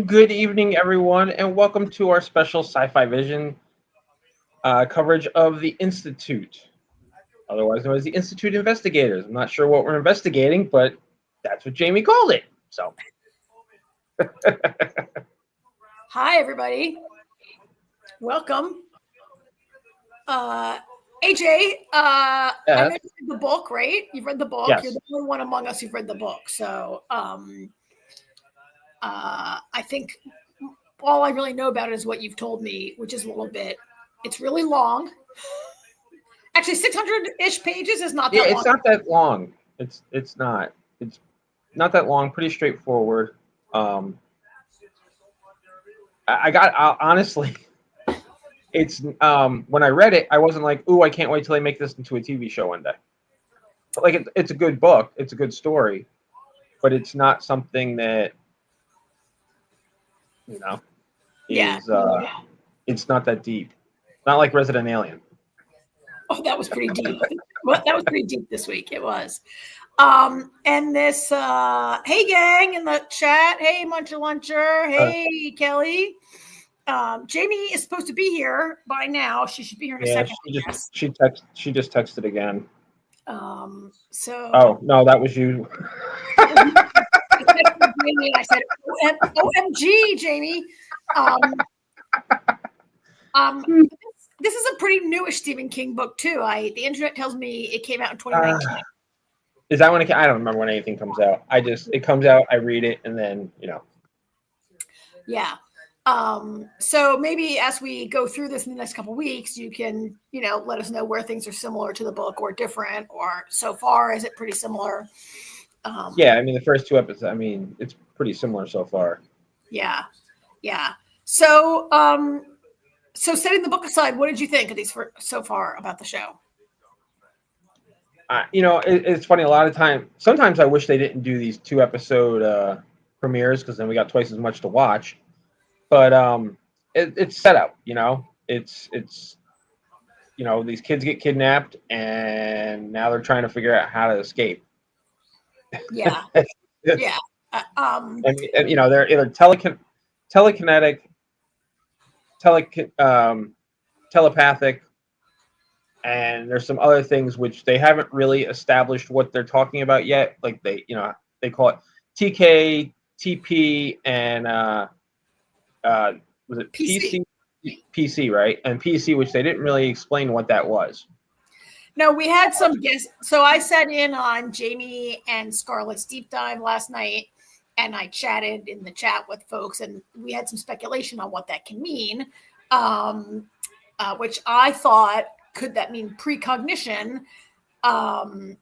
Good evening, everyone, and welcome to our special sci-fivision coverage of the Institute, otherwise known as the Institute Investigators. I'm not sure what we're investigating, but that's what Jamie called it. So, hi, everybody. Welcome. AJ, I know you read the book, right? You've read the book. Yes. You're the only one among us who've read the book. So I think all I really know about it is what you've told me, which is a little bit. It's really long. Actually, 600-ish pages is not that long. Yeah, it's not that long. It's not. It's not that long. Pretty straightforward. Honestly, it's when I read it, I wasn't like, "Ooh, I can't wait till they make this into a TV show one day." But like, it's a good book. It's a good story, but it's not something that is it's not that deep. Not like Resident Alien. Oh, that was pretty deep. Well, that was pretty deep this week. It was. And this, hey gang in the chat. Hey Muncher Luncher. Hey Kelly. Jamie is supposed to be here by now. She should be here in a second. She just texted again. So. Oh no, that was you. Jamie, I said, "OMG, Jamie." This is a pretty newish Stephen King book too. The internet tells me it came out in 2019. Is that when it? I don't remember when anything comes out. It comes out, I read it, and then Yeah. So maybe as we go through this in the next couple of weeks, you can let us know where things are similar to the book or different, or so far is it pretty similar? Yeah, I mean the first two episodes. I mean it's pretty similar so far. Yeah. So so setting the book aside, what did you think of these so far about the show? It's funny. A lot of times, sometimes I wish they didn't do these 2-episode premieres because then we got twice as much to watch. But it's set up. It's these kids get kidnapped and now they're trying to figure out how to escape. Yeah. Yeah. And they're either telekinetic, telepathic, and there's some other things which they haven't really established what they're talking about yet. Like they call it TK, TP, and was it PC? PC, right? And PC, which they didn't really explain what that was. No, we had some guests. So I sat in on Jamie and Scarlett's deep dive last night, and I chatted in the chat with folks, and we had some speculation on what that can mean, which I thought, could that mean precognition? But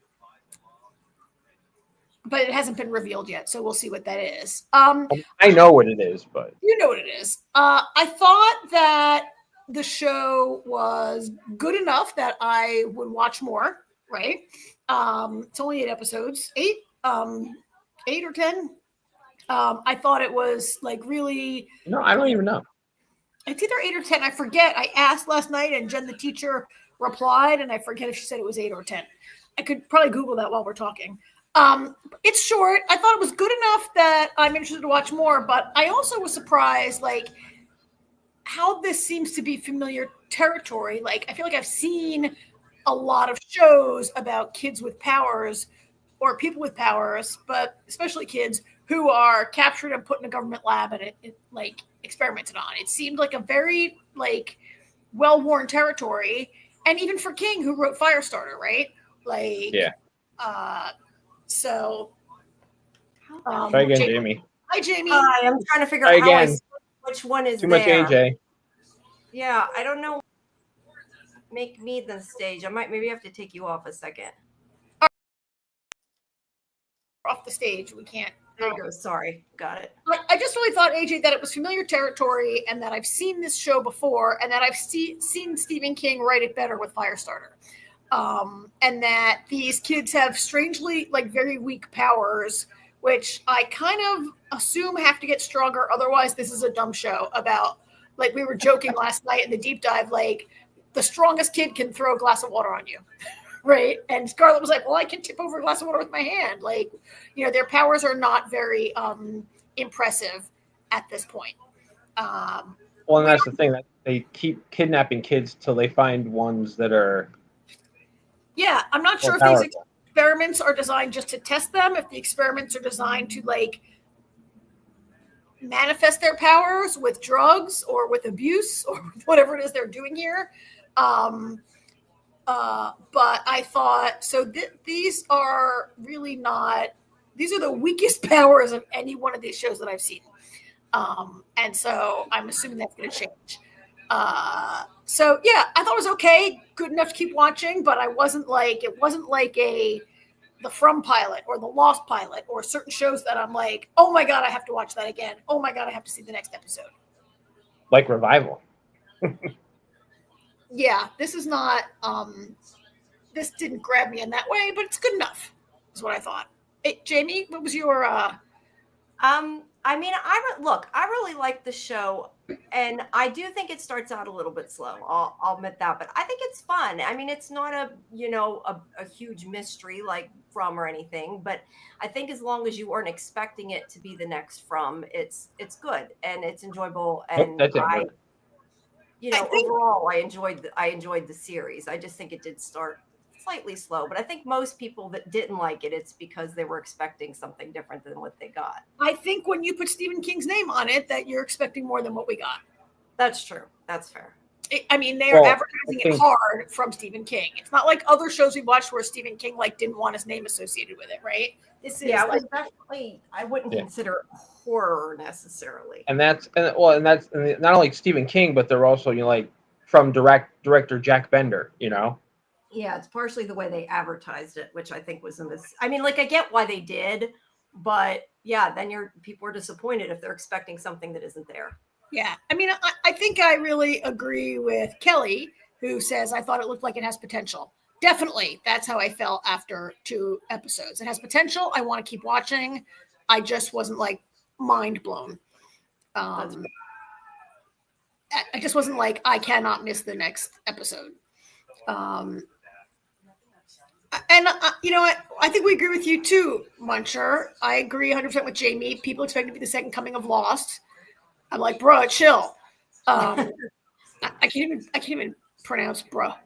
it hasn't been revealed yet, so we'll see what that is. I know what it is, but you know what it is. I thought that the show was good enough that I would watch more. Right? It's only 8 episodes. 8 or 10. I thought it was like really. No, I don't even know. It's either 8 or 10. I forget. I asked last night, and Jen, the teacher, replied, and I forget if she said it was 8 or 10. I could probably Google that while we're talking. It's short. I thought it was good enough that I'm interested to watch more, but I also was surprised, like, how this seems to be familiar territory. Like, I feel like I've seen a lot of shows about kids with powers or people with powers, but especially kids who are captured and put in a government lab and it experimented on. It seemed like a very well-worn territory. And even for King, who wrote Firestarter, right? So try again, Jamie. Hi, Jamie. Hi, I'm trying to figure out which one is too much AJ. Yeah, I don't know. Make me the stage. Maybe have to take you off a second. Off the stage, we can't. There you go. Sorry, got it. I just really thought, AJ, that it was familiar territory and that I've seen this show before and that I've seen Stephen King write it better with Firestarter. And that these kids have strangely very weak powers, which I kind of assume have to get stronger. Otherwise, this is a dumb show about, we were joking last night in the deep dive, the strongest kid can throw a glass of water on you. Right. And Scarlett was like, well, I can tip over a glass of water with my hand. Their powers are not very impressive. at this point. Well, and that's the thing, that they keep kidnapping kids till they find ones that are. Yeah, I'm not sure if these experiments are designed just to test them, if the experiments are designed to like manifest their powers with drugs or with abuse or whatever it is they're doing here. But I thought, so these are really not, these are the weakest powers of any one of these shows that I've seen. And so I'm assuming that's going to change. So yeah, I thought it was okay, good enough to keep watching, but it wasn't like the From pilot or the Lost pilot or certain shows that I'm like, oh my God, I have to watch that again. Oh my God, I have to see the next episode. Like Revival. Yeah, this is not, this didn't grab me in that way, but it's good enough, is what I thought. Hey, Jamie, what was your, I mean, I really like the show, and I do think it starts out a little bit slow. I'll admit that, but I think it's fun. I mean, it's not a huge mystery like From or anything, but I think as long as you aren't expecting it to be the next From, it's good and it's enjoyable. And overall, I enjoyed the series. I just think it did start slightly slow, but I think most people that didn't like it, it's because they were expecting something different than what they got. I think when you put Stephen King's name on it, that you're expecting more than what we got. That's true. That's fair. I mean, they are advertising it hard from Stephen King. It's not like other shows we watched where Stephen King didn't want his name associated with it, right? This is definitely, I wouldn't consider horror necessarily. And that's not only Stephen King, but they're also like from director Jack Bender, Yeah, it's partially the way they advertised it, which I think was I mean, like, I get why they did, but yeah, then people are disappointed if they're expecting something that isn't there. Yeah, I mean, I think I really agree with Kelly, who says, I thought it looked like it has potential. Definitely, that's how I felt after 2 episodes. It has potential. I want to keep watching. I just wasn't like mind blown. I just wasn't like, I cannot miss the next episode. And I think we agree with you too, Muncher. I agree 100% with Jamie. People expect it to be the second coming of Lost. I'm like, bruh, chill. I can't even pronounce bruh.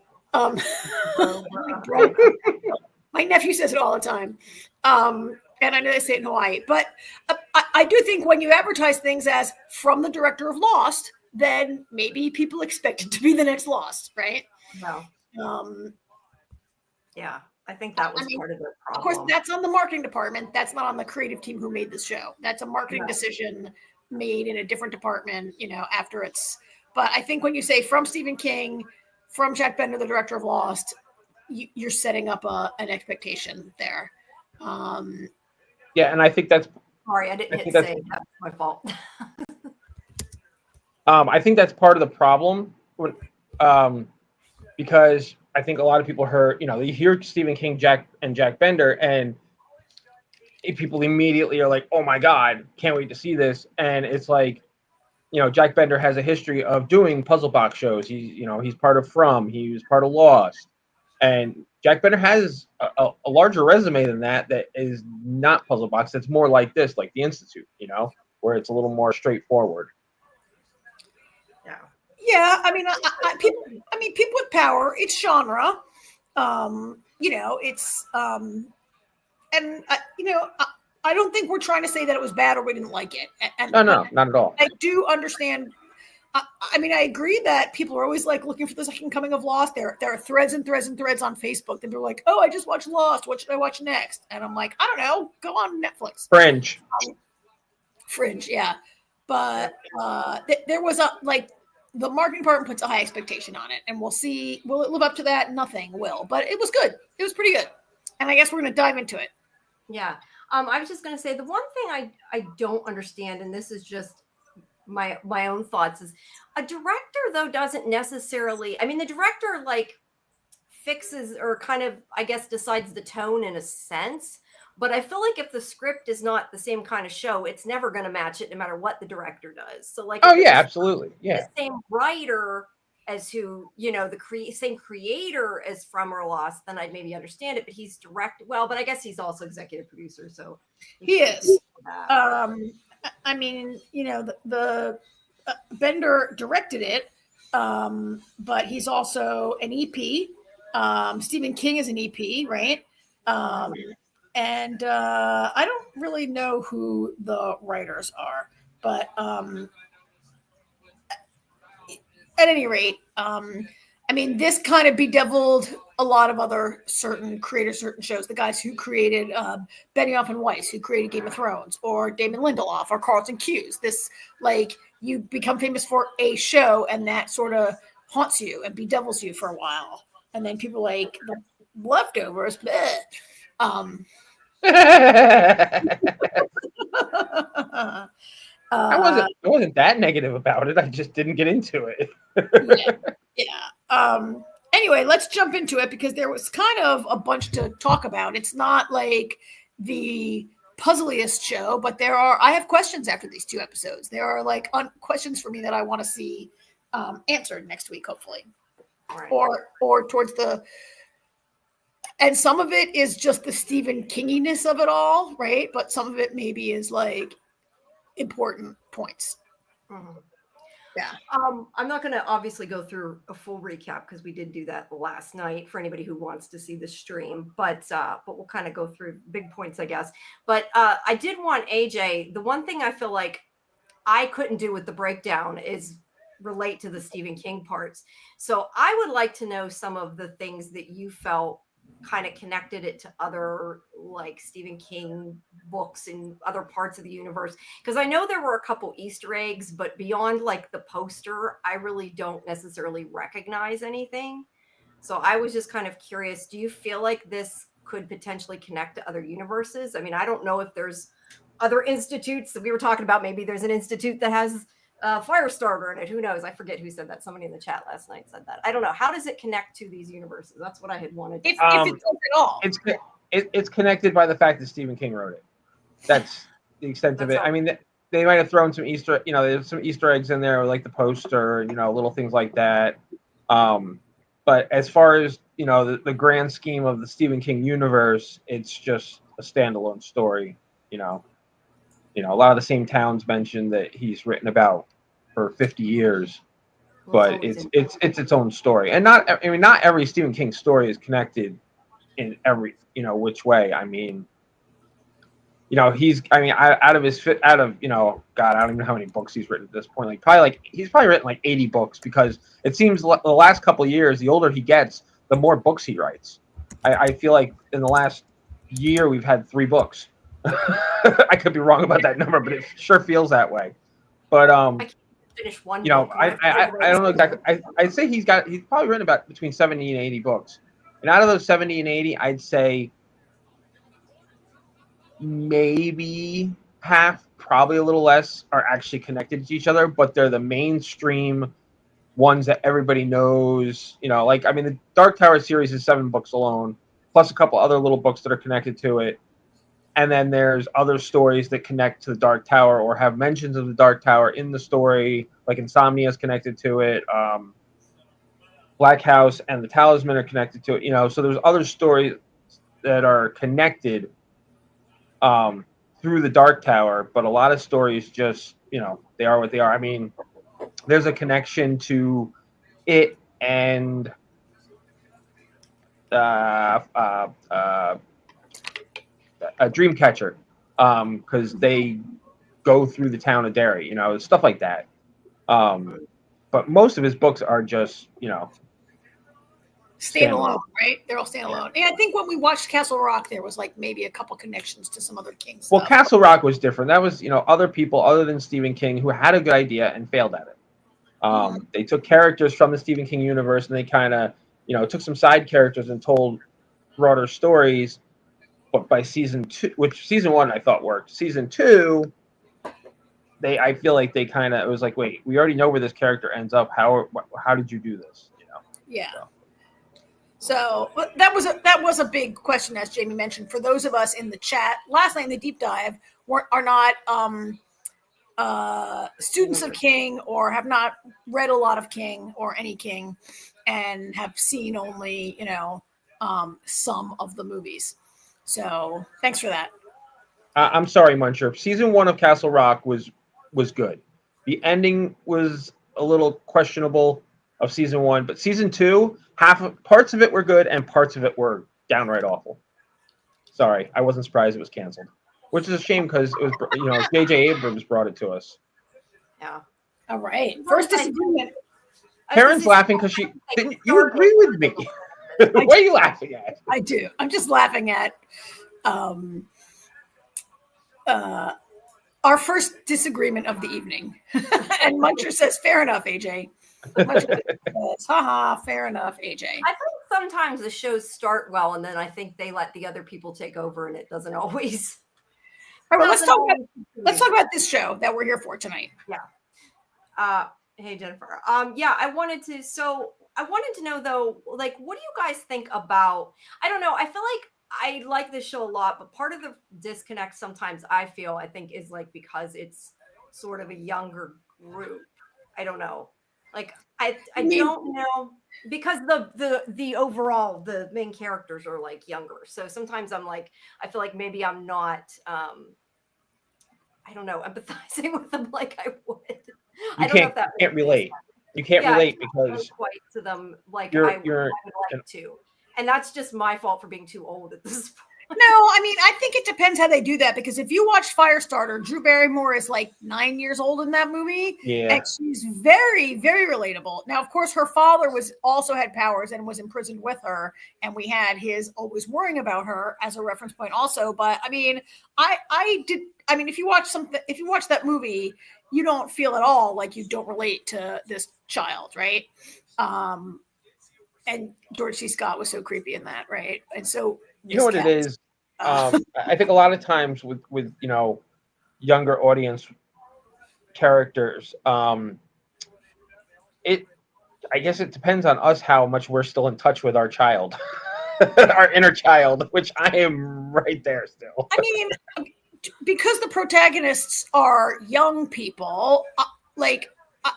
My nephew says it all the time. And I know they say it in Hawaii. But I do think when you advertise things as from the director of Lost, then maybe people expect it to be the next Lost, right? No. Yeah, I think that was part of the problem. Of course, that's on the marketing department. That's not on the creative team who made this show. That's a marketing decision made in a different department, after it's. But I think when you say from Stephen King, from Jack Bender, the director of Lost, you're setting up an expectation there. Yeah, and I think that's. Sorry, I didn't hit save. That's my fault. I think that's part of the problem, because I think a lot of people they hear Stephen King, Jack Bender, and people immediately are like, "Oh my God, can't wait to see this!" And it's like, Jack Bender has a history of doing puzzle box shows. He's part of From. He was part of Lost, and Jack Bender has a larger resume than that. That is not puzzle box. That's more like this, like The Institute. Where it's a little more straightforward. Yeah, I mean, people with power. It's genre, it's and I don't think we're trying to say that it was bad or we didn't like it. And no, not at all. I do understand. I mean, I agree that people are always like looking for the second coming of Lost. There are threads and threads and threads on Facebook. And they're like, "Oh, I just watched Lost. What should I watch next?" And I'm like, I don't know. Go on Netflix. Fringe, yeah. But there was the marketing department puts a high expectation on it, and we'll see. Will it live up to that? Nothing will, but it was good. It was pretty good, and I guess we're going to dive into it. Yeah, I was just going to say the one thing I don't understand, and this is just my own thoughts, is a director though doesn't necessarily. I mean, the director fixes or kind of, I guess, decides the tone in a sense. But I feel like if the script is not the same kind of show, it's never going to match it no matter what the director does. So absolutely. Yeah. The same writer as who, the same creator as From or Lost, then I'd maybe understand it. But he's but I guess he's also executive producer. So he is. I mean, the Bender directed it, but he's also an EP. Stephen King is an EP, right? And I don't really know who the writers are, but at any rate, I mean, this kind of bedeviled a lot of other certain creators, certain shows. The guys who created Benioff and Weiss, who created Game of Thrones, or Damon Lindelof, or Carlton Cuse. This, like, you become famous for a show, and that sort of haunts you and bedevils you for a while. And then people like the leftovers. Bleh. I wasn't that negative about it. I just didn't get into it. Yeah. Anyway, let's jump into it because there was kind of a bunch to talk about. It's not like the puzzliest show, but I have questions after these 2 episodes. There are like questions for me that I want to see answered next week, hopefully. Right. Or towards and some of it is just the Stephen Kinginess of it all, right? But some of it maybe is like important points. Mm-hmm. Yeah. I'm not going to obviously go through a full recap because we did do that last night for anybody who wants to see the stream, but we'll kind of go through big points, I guess. But I did want AJ, the one thing I feel like I couldn't do with the breakdown is relate to the Stephen King parts. So I would like to know some of the things that you felt kind of connected it to other like Stephen King books in other parts of the universe, because I know there were a couple Easter eggs, but beyond like the poster, I really don't necessarily recognize anything. So I was just kind of curious, do you feel like this could potentially connect to other universes? I mean, I don't know if there's other institutes that we were talking about. Maybe there's an institute that has Firestarter in it. Who knows? I forget who said that. Somebody in the chat last night said that. I don't know. How does it connect to these universes? That's what I had wanted to if it does at all. It's connected by the fact that Stephen King wrote it. That's the extent of it. I mean, they might have thrown some there's some Easter eggs in there, like the poster, little things like that. But as far as the grand scheme of the Stephen King universe, it's just a standalone story. A lot of the same towns mentioned that he's written about for 50 years, but it's its own story. And not every Stephen King story is connected in every which way. I mean, out of God, I don't even know how many books he's written at this point. He's probably written like 80 books, because it seems the last couple of years, the older he gets, the more books he writes. I feel like in the last year we've had 3 books. I could be wrong about that number, but it sure feels that way. But I can't finish one. I don't know exactly. I'd say he's probably written about between 70 and 80 books, and out of those 70 and 80, I'd say maybe half, probably a little less, are actually connected to each other, but they're the mainstream ones that everybody knows. The Dark Tower series is 7 books alone, plus a couple other little books that are connected to it. And then there's other stories that connect to the Dark Tower or have mentions of the Dark Tower in the story, like Insomnia is connected to it. Black House and the Talisman are connected to it. So there's other stories that are connected through the Dark Tower, but a lot of stories just, they are what they are. I mean, there's a connection to it and a Dreamcatcher, because they go through the town of Derry, stuff like that. But most of his books are just, standalone, right? They're all standalone. Yeah. And I think when we watched Castle Rock, there was like maybe a couple connections to some other King stuff. Well, Castle Rock was different. That was, other people other than Stephen King who had a good idea and failed at it. They took characters from the Stephen King universe and they kind of, took some side characters and told broader stories. But by season 2, which season 1 I thought worked, season 2, I feel like they kind of, it was like, wait, we already know where this character ends up. How did you do this? Yeah. So that was a big question, as Jamie mentioned. For those of us in the chat last night in the deep dive are not students of King or have not read a lot of King or any King, and have seen only some of the movies. So thanks for that. I'm sorry, Muncher. Season 1 of Castle Rock was good. The ending was a little questionable of season 1, but season 2, parts of it were good and parts of it were downright awful. Sorry, I wasn't surprised it was canceled, which is a shame because it was J.J. Abrams brought it to us. Yeah. All right. First disagreement. Karen's laughing because you agree with me. What are you laughing at? I do. I'm just laughing at our first disagreement of the evening. And Muncher says, fair enough, AJ. Muncher says, haha, fair enough, AJ. I think sometimes the shows start well, and then I think they let the other people take over, and it doesn't always. All right, well, let's talk about this show that we're here for tonight. Yeah. Hey, Jennifer. Yeah, I wanted to know though, like, what do you guys think about? I don't know. I feel like I like this show a lot, but part of the disconnect sometimes I think is like because it's sort of a younger group. I don't know. Like I don't know, because the overall the main characters are like younger. So sometimes I'm like, I feel like maybe I'm not I don't know, empathizing with them like I would. I don't know if that can't relate. You can't relate because quite to them like you're I would like to. And that's just my fault for being too old at this point. No, I mean, I think it depends how they do that, because if you watch Firestarter, Drew Barrymore is like 9 years old in that movie. Yeah. And she's very, very relatable. Now, of course, her father also had powers and was imprisoned with her. And we had his always worrying about her as a reference point also. But I mean, if you watch that movie, you don't feel at all like you don't relate to this child, right? And George C. Scott was so creepy in that, right? And so you know what it is. I think a lot of times with younger audience characters, I guess it depends on us how much we're still in touch with our child, our inner child, which I am right there still. I mean, because the protagonists are young people,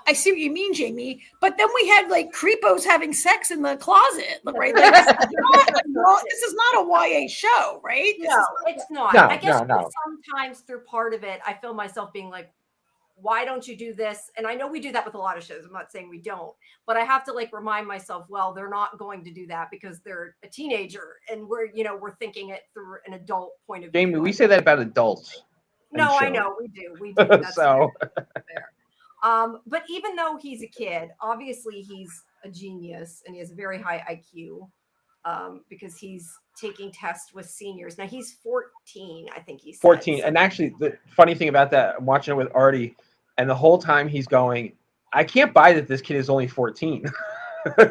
I see what you mean, Jamie, but then we had like creepos having sex in the closet, right? Like, this is not a YA show, right? No, it's not. No, I guess no. sometimes through part of it, I feel myself being like, why don't you do this? And I know we do that with a lot of shows. I'm not saying we don't, but I have to like remind myself, well, they're not going to do that because they're a teenager and we're thinking it through an adult point of view. Jamie, we say that about adults. No, I know we do. That's so fair. But even though he's a kid, obviously he's a genius and he has a very high IQ, because he's taking tests with seniors. Now he's 14, I think he's 14. And actually, the funny thing about that, I'm watching it with Artie, and the whole time he's going, I can't buy that this kid is only 14.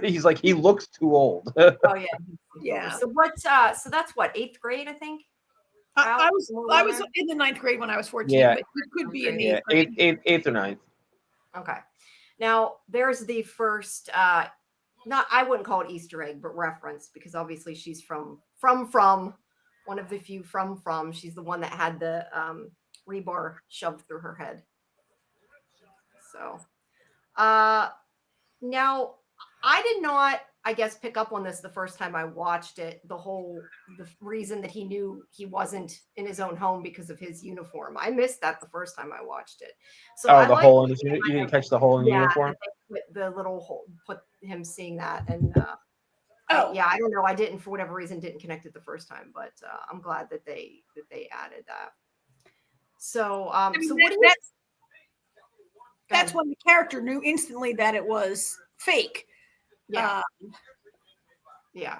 He's like, he looks too old. Oh yeah, yeah. So so that's what, 8th grade, I think. I was in the 9th grade when I was 14. Yeah, but it could be in the 8th grade. 8th or 9th. Okay. Now there's the first, I wouldn't call it Easter egg, but reference, because obviously she's from one of the few from. She's the one that had the rebar shoved through her head. So, now I did not, I guess, pick up on this the first time I watched it. The reason that he knew he wasn't in his own home because of his uniform. I missed that the first time I watched it. So the hole in his uniform. You didn't catch the hole in the uniform? The little hole, put him seeing that, and I don't know. I didn't, for whatever reason, didn't connect it the first time, but I'm glad that they added that. So, so what do you? That's when the character knew instantly that it was fake. Yeah. Yeah.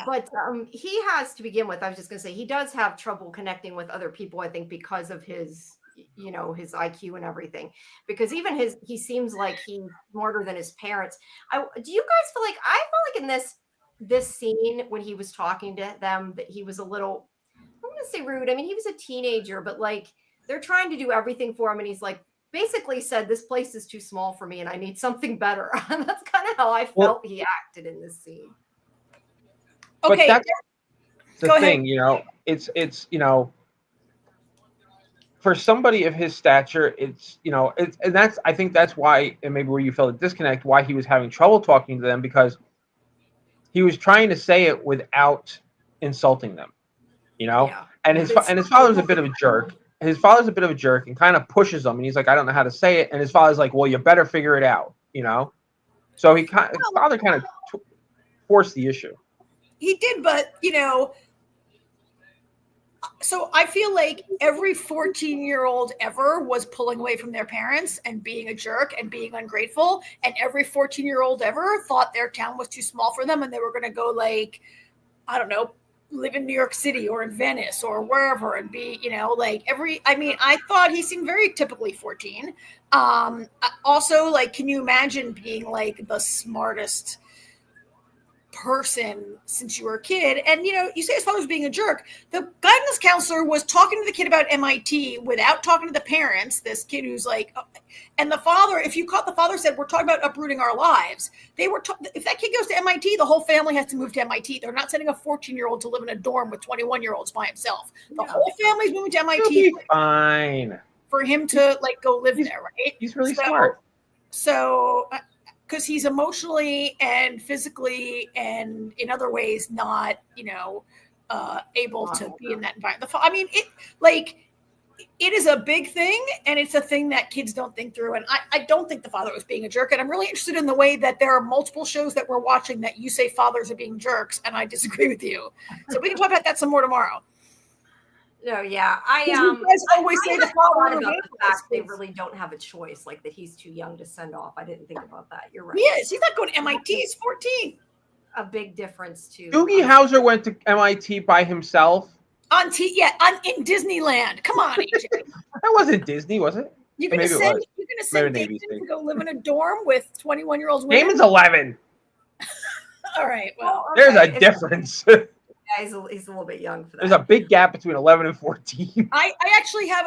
But he has, to begin with, I was just going to say, he does have trouble connecting with other people, I think, because of his, his IQ and everything. Because even he seems like he's smarter than his parents. Do you guys feel like, I felt like in this scene when he was talking to them that he was a little, I'm going to say rude. I mean, he was a teenager, but like they're trying to do everything for him. And he's like, basically said, this place is too small for me and I need something better. That's kind of how I felt he acted in this scene. Okay. But that's the thing, it's for somebody of his stature, I think that's why, and maybe where you felt a disconnect, why he was having trouble talking to them, because he was trying to say it without insulting them, Yeah. and his father's a bit of a jerk. His father's a bit of a jerk and kind of pushes him, and he's like, I don't know how to say it, and his father's like, well, you better figure it out, you know. So his father kind of forced the issue. He did, but you know. So I feel like every 14-year-old ever was pulling away from their parents and being a jerk and being ungrateful. And every 14-year-old ever thought their town was too small for them and they were going to go like, I don't know, live in New York City or in Venice or wherever and be, you know, like I thought he seemed very typically 14. Also, like, can you imagine being like the smartest person since you were a kid? And you know, you say his father was being a jerk. The guidance counselor was talking to the kid about MIT without talking to the parents. This kid who's like, and the father, if you caught, the father said, we're talking about uprooting our lives. They were if that kid goes to MIT, the whole family has to move to MIT. They're not sending a 14-year-old to live in a dorm with 21-year-olds by himself. The whole family's moving to MIT. Fine. For him to like go live there, right? He's really smart. So because he's emotionally and physically and in other ways not, you know, able to be in that environment. I mean, it is a big thing, and it's a thing that kids don't think through. And I don't think the father was being a jerk. And I'm really interested in the way that there are multiple shows that we're watching that you say fathers are being jerks, and I disagree with you. So we can talk about that some more tomorrow. No, yeah, You guys always say the father about the fact they really don't have a choice, like that he's too young to send off. I didn't think about that. You're right. He is. He's not going to MIT. He's 14. A big difference too. Doogie Howser went to MIT by himself. In Disneyland. Come on, AJ. That wasn't Disney, was it? You're gonna send Damon to go live in a dorm with 21-year-olds women? Damon's 11. All right. Well, there's a difference. Yeah, he's a little bit young for that. There's a big gap between 11 and 14. I actually have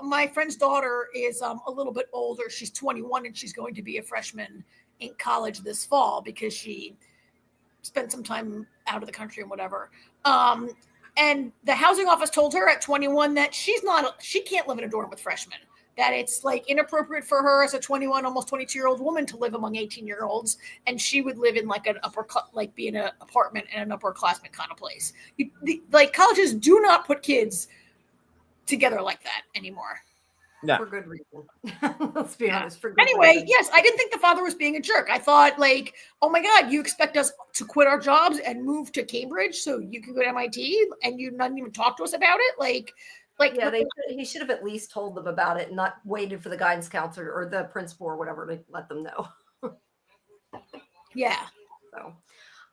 my friend's daughter is a little bit older. She's 21 and she's going to be a freshman in college this fall because she spent some time out of the country and whatever. And the housing office told her at 21 that she can't live in a dorm with freshmen. That it's like inappropriate for her as a 21, almost 22-year-old woman to live among 18-year-olds, and she would live in like be in an apartment in an upperclassman kind of place. Like colleges do not put kids together like that anymore. Yeah. For good reason. Let's be honest. For good anyway, reason. Yes, I didn't think the father was being a jerk. I thought like, oh my God, you expect us to quit our jobs and move to Cambridge so you can go to MIT and you not even talk to us about it? Like yeah, he should have at least told them about it and not waited for the guidance counselor or the principal or whatever to let them know. Yeah. So,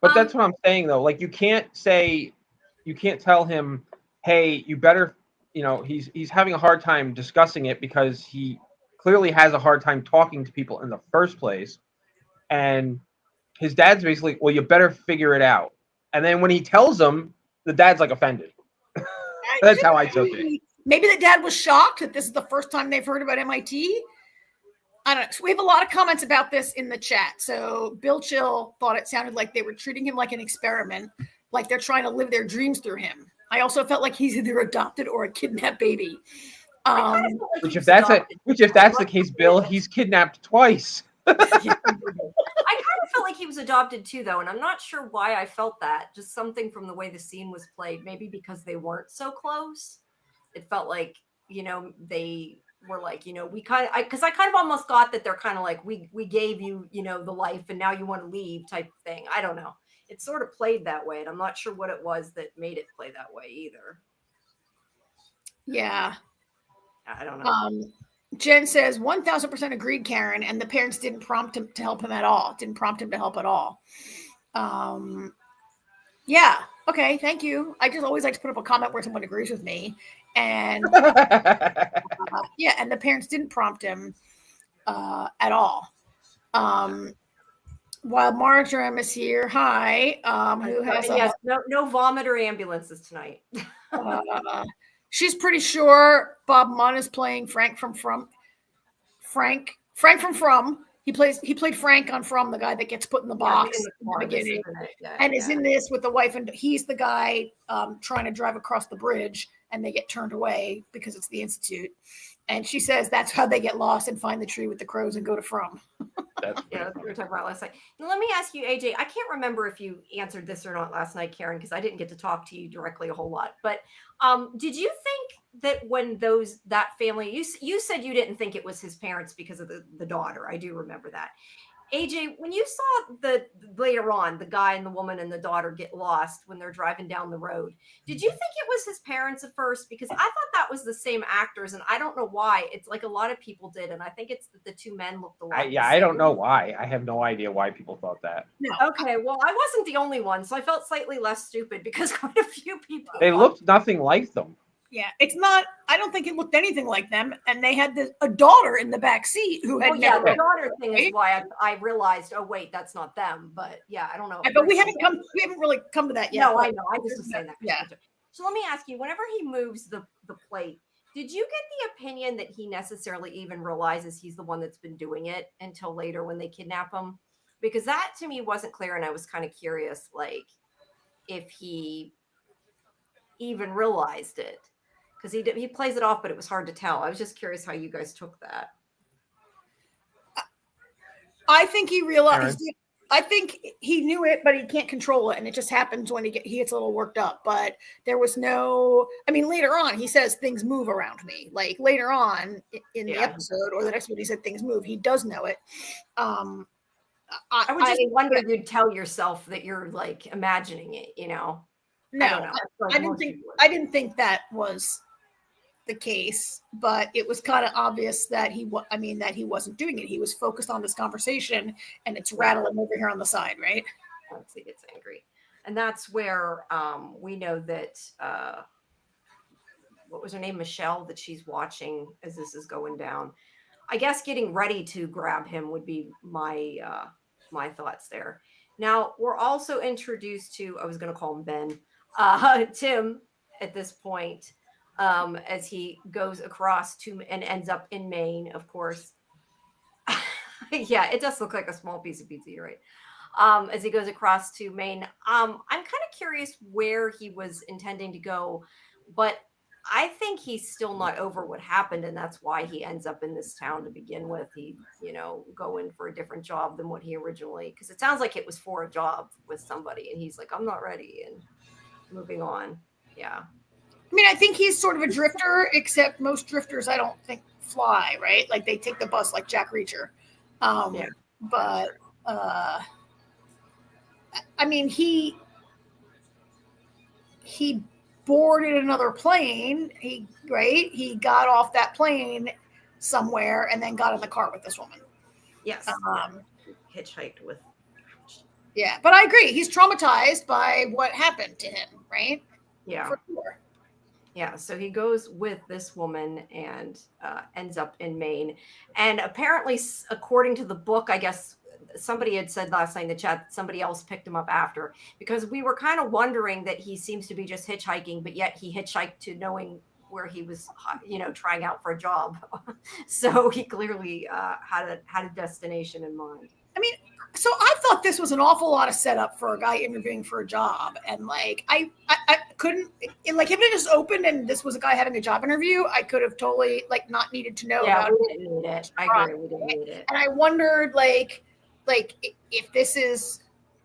but that's what I'm saying though. Like you can't tell him, hey, you better, you know, he's having a hard time discussing it because he clearly has a hard time talking to people in the first place. And his dad's basically, well, you better figure it out. And then when he tells him, the dad's like offended. That's how I took it. Maybe the dad was shocked that this is the first time they've heard about MIT. I don't know. So we have a lot of comments about this in the chat. So Bill Chill thought it sounded like they were treating him like an experiment, like they're trying to live their dreams through him. I also felt like he's either adopted or a kidnapped baby. Which if that's the case, Bill, he's kidnapped twice. I kind of felt like he was adopted too, though, and I'm not sure why I felt that. Just something from the way the scene was played, maybe because they weren't so close. It felt like, you know, they were like, you know, because I kind of almost got that they're kind of like, we gave you, you know, the life and now you want to leave type of thing. I don't know. It sort of played that way, and I'm not sure what it was that made it play that way either. Yeah. I don't know. Jen says 1000% agreed, Karen, and the parents didn't prompt him to help him at all. Didn't prompt him to help at all. Yeah. Okay. Thank you. I just always like to put up a comment where someone agrees with me, and yeah, and the parents didn't prompt him at all. While Marjoram is here, hi. Who has no vomit or ambulances tonight. She's pretty sure Bob Munn is playing Frank from From. He played Frank on From, the guy that gets put in the box in the beginning, and is in this with the wife, and he's the guy trying to drive across the bridge, and they get turned away because it's the Institute. And she says that's how they get lost and find the tree with the crows and go to From. That's Yeah, that's what we were talking about last night. Now, let me ask you, AJ. I can't remember if you answered this or not last night, Karen, because I didn't get to talk to you directly a whole lot. But did you think that when that family, you said you didn't think it was his parents because of the daughter? I do remember that. AJ, when you saw later on the guy and the woman and the daughter get lost when they're driving down the road, did you think it was his parents at first? Because I thought that was the same actors, and I don't know why. It's like a lot of people did, and I think it's that the two men looked alike. I don't know why. I have no idea why people thought that. No. Okay, well, I wasn't the only one, so I felt slightly less stupid because quite a few people. They looked nothing like them. Yeah, it's not. I don't think it looked anything like them. And they had a daughter in the back seat who had never. The daughter thing is why I realized. Oh wait, that's not them. But yeah, I don't know. But we haven't really come to that yet. No, I know. I just was saying that. Yeah. So let me ask you: whenever he moves the plate, did you get the opinion that he necessarily even realizes he's the one that's been doing it until later when they kidnap him? Because that to me wasn't clear, and I was kind of curious, like if he even realized it. Because he plays it off, but it was hard to tell. I was just curious how you guys took that. I think he realized. I think he knew it, but he can't control it, and it just happens when he gets a little worked up. But there was no. I mean, later on, he says things move around me. Like later on in the episode or the next one, he said things move. He does know it. I would just wonder if you'd tell yourself that you're like imagining it. You know. No, I didn't think that was the case, but it was kind of obvious that he wasn't doing it. He was focused on this conversation, and it's rattling over here on the side, right? Once he gets angry, and that's where we know that what was her name, Michelle, that she's watching as this is going down. I guess getting ready to grab him would be my thoughts there. Now we're also introduced to, I was going to call him Ben, Tim at this point. As he goes across to and ends up in Maine, of course. Yeah, it does look like a small piece of pizza, you're right. As he goes across to Maine. I'm kind of curious where he was intending to go, but I think he's still not over what happened, and that's why he ends up in this town to begin with. He, going for a different job than what he originally, because it sounds like it was for a job with somebody, and he's like, I'm not ready, and moving on. Yeah. I mean, I think he's sort of a drifter, except most drifters, I don't think, fly, right? Like they take the bus like Jack Reacher. But, I mean, he boarded another plane. He got off that plane somewhere and then got in the car with this woman. Yes. Hitchhiked with. Yeah, but I agree. He's traumatized by what happened to him, right? Yeah. For sure. Yeah, so he goes with this woman and ends up in Maine. And apparently, according to the book, I guess somebody had said last night in the chat, somebody else picked him up after, because we were kind of wondering that he seems to be just hitchhiking, but yet he hitchhiked to knowing where he was, trying out for a job. So he clearly had a destination in mind. I mean, so I thought this was an awful lot of setup for a guy interviewing for a job. And like, I couldn't, like, if it just opened and this was a guy having a job interview, I could have totally like not needed to know about we didn't need it. I agree. We didn't need it. And I wondered like if this is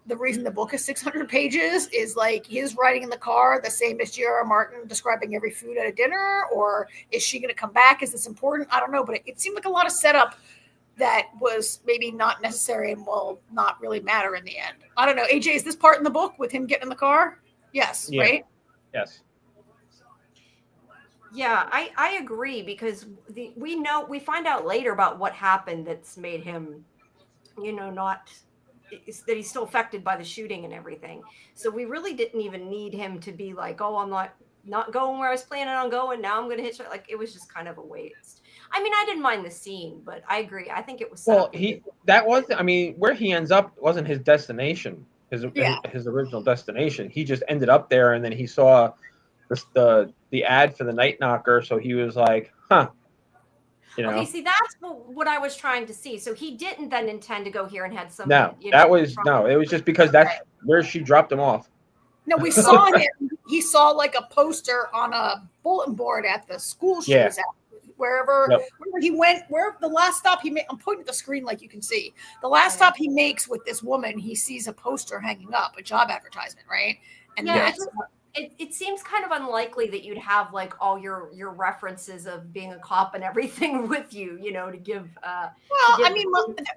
the reason the book is 600 pages is like his writing in the car, the same as J.R.R. Martin describing every food at a dinner, or is she going to come back? Is this important? I don't know, but it seemed like a lot of setup that was maybe not necessary and will not really matter in the end. I don't know. AJ, is this part in the book with him getting in the car? Yes, yeah. Right? Yes. Yeah, I agree, because we find out later about what happened that's made him, that he's still affected by the shooting and everything. So we really didn't even need him to be like, oh, I'm not going where I was planning on going. Now I'm going to hit. Like, it was just kind of a waste. I mean, I didn't mind the scene, but I agree. I think it was. Well, where he ends up wasn't his destination, his original destination. He just ended up there, and then he saw the ad for the Night Knocker, so he was like, huh. Okay, see, that's what I was trying to see. So he didn't then intend to go here and had some. It was just because that's where she dropped him off. No, we saw him. He saw like a poster on a bulletin board at the school she was at. Wherever he went, where the last stop he made, I'm pointing at the screen like you can see. The last stop he makes with this woman, he sees a poster hanging up, a job advertisement, right? And yeah, it seems kind of unlikely that you'd have like all your references of being a cop and everything with you, you know, to give. I mean,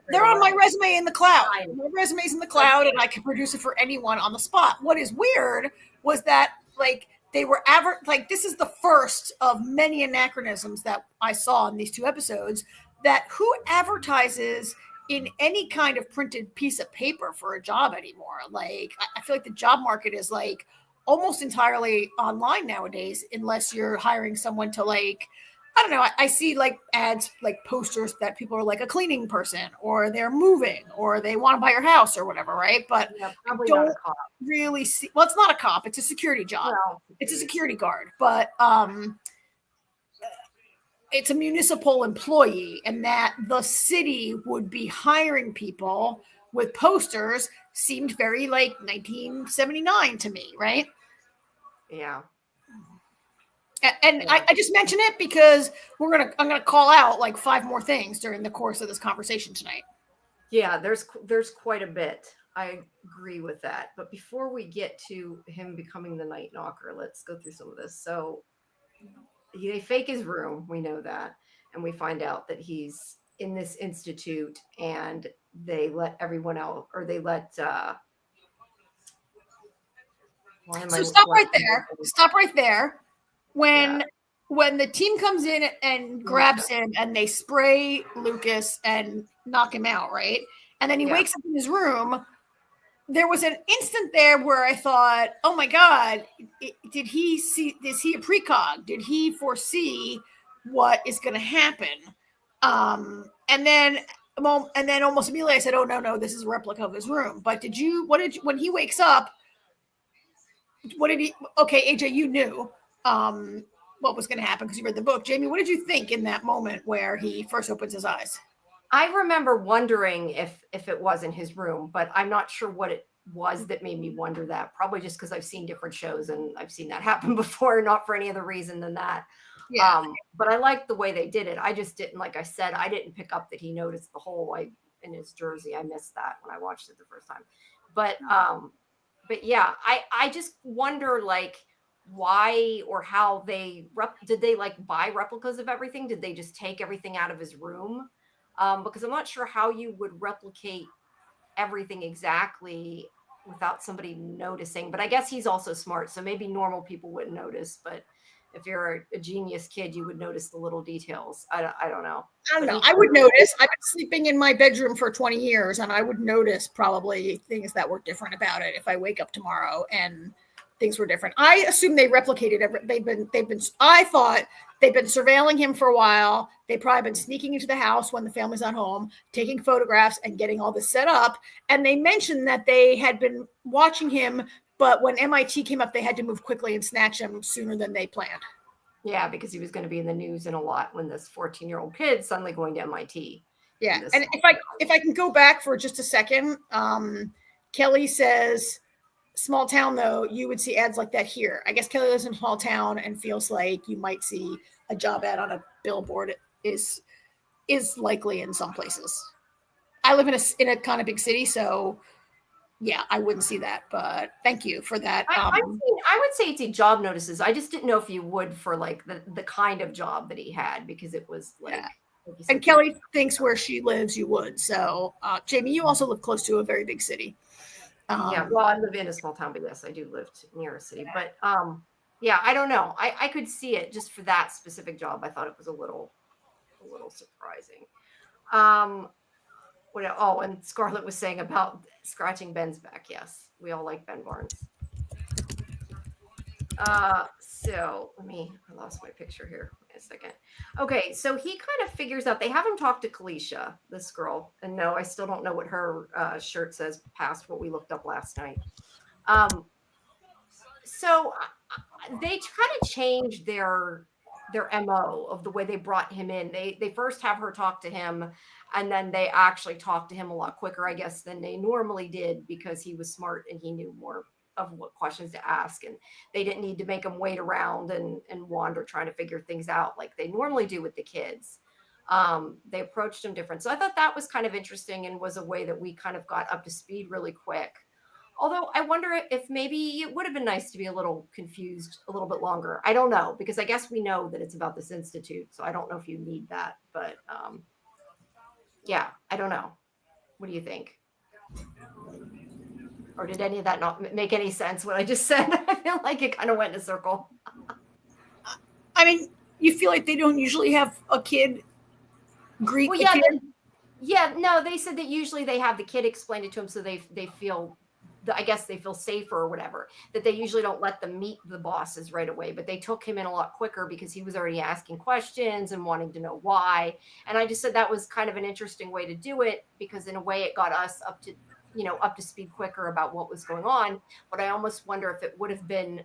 they're on my resume in the cloud. My resume's in the cloud, and I can produce it for anyone on the spot. What is weird was that like they were this is the first of many anachronisms that I saw in these 2 episodes, that who advertises in any kind of printed piece of paper for a job anymore. Like I feel like the job market is like almost entirely online nowadays, unless you're hiring someone to like, I don't know. I see like ads, like posters that people are like a cleaning person, or they're moving, or they want to buy your house or whatever, right? But probably don't not a cop. really see. Well, it's not a cop; it's a security job. No. It's a security guard, but it's a municipal employee, and that the city would be hiring people with posters seemed very like 1979 to me, right? Yeah. And I just mention it because I'm gonna call out like 5 more things during the course of this conversation tonight. Yeah, there's quite a bit. I agree with that. But before we get to him becoming the Night Knocker, let's go through some of this. So they fake his room, we know that, and we find out that he's in this institute, and they let everyone else, or they let stop right there. When the team comes in and grabs him, and they spray Lucas and knock him out, right? And then he wakes up in his room. There was an instant there where I thought, oh my God, is he a precog? Did he foresee what is going to happen? And then almost immediately I said, oh no, this is a replica of his room. But when he wakes up, okay, AJ, you knew what was going to happen because you read the book. Jamie, what did you think in that moment where he first opens his eyes? I remember wondering if it was in his room, but I'm not sure what it was that made me wonder that. Probably just because I've seen different shows and I've seen that happen before, not for any other reason than that. Yeah. But I liked the way they did it. I just didn't, like I said, I didn't pick up that he noticed the hole in his jersey. I missed that when I watched it the first time. But yeah, I just wonder like why or how did they like buy replicas of everything? Did they just take everything out of his room? Because I'm not sure how you would replicate everything exactly without somebody noticing. But I guess he's also smart, so maybe normal people wouldn't notice. But if you're a genius kid, you would notice the little details. I don't know. I would notice. I've been sleeping in my bedroom for 20 years, and I would notice probably things that were different about it if I wake up tomorrow and things were different. I assume they replicated I thought they've been surveilling him for a while. They've probably been sneaking into the house when the family's not home, taking photographs and getting all this set up. And they mentioned that they had been watching him, but when MIT came up, they had to move quickly and snatch him sooner than they planned. Yeah, because he was going to be in the news in a lot when this 14-year-old kid suddenly going to MIT. Yeah, and if I can go back for just a second, Kelly says, small town though, you would see ads like that here. I guess Kelly lives in a small town and feels like you might see a job ad on a billboard is likely in some places. I live in a kind of big city, so yeah, I wouldn't see that. But thank you for that. I would say it's job notices. I just didn't know if you would for like the kind of job that he had, because it was like. Yeah. And Kelly thinks where she lives, you would. So, Jamie, you also live close to a very big city. Yeah, well, I live in a small town, but yes, I do live near a city. But yeah, I don't know. I could see it just for that specific job. I thought it was a little surprising. And Scarlett was saying about scratching Ben's back. Yes, we all like Ben Barnes. So I lost my picture here. Wait a second. Okay, so he kind of figures out, they have him talk to Kalisha, this girl. And no, I still don't know what her shirt says past what we looked up last night. So they kind of changed their MO of the way they brought him in. They first have her talk to him, and then they actually talk to him a lot quicker, I guess, than they normally did, because he was smart and he knew more of what questions to ask, and they didn't need to make them wait around and wander trying to figure things out like they normally do with the kids. They approached them different. So I thought that was kind of interesting and was a way that we kind of got up to speed really quick. Although I wonder if maybe it would have been nice to be a little confused a little bit longer. I don't know, because I guess we know that it's about this institute. So I don't know if you need that. But yeah, I don't know. What do you think? Or did any of that not make any sense, what I just said? I feel like it kind of went in a circle. I mean, you feel like they don't usually have a kid greet well, the yeah, kid? No, they said that usually they have the kid explain it to them so they feel, I guess they feel safer or whatever, that they usually don't let them meet the bosses right away, but they took him in a lot quicker because he was already asking questions and wanting to know why. And I just said that was kind of an interesting way to do it, because in a way it got us up to speed quicker about what was going on. But I almost wonder if it would have been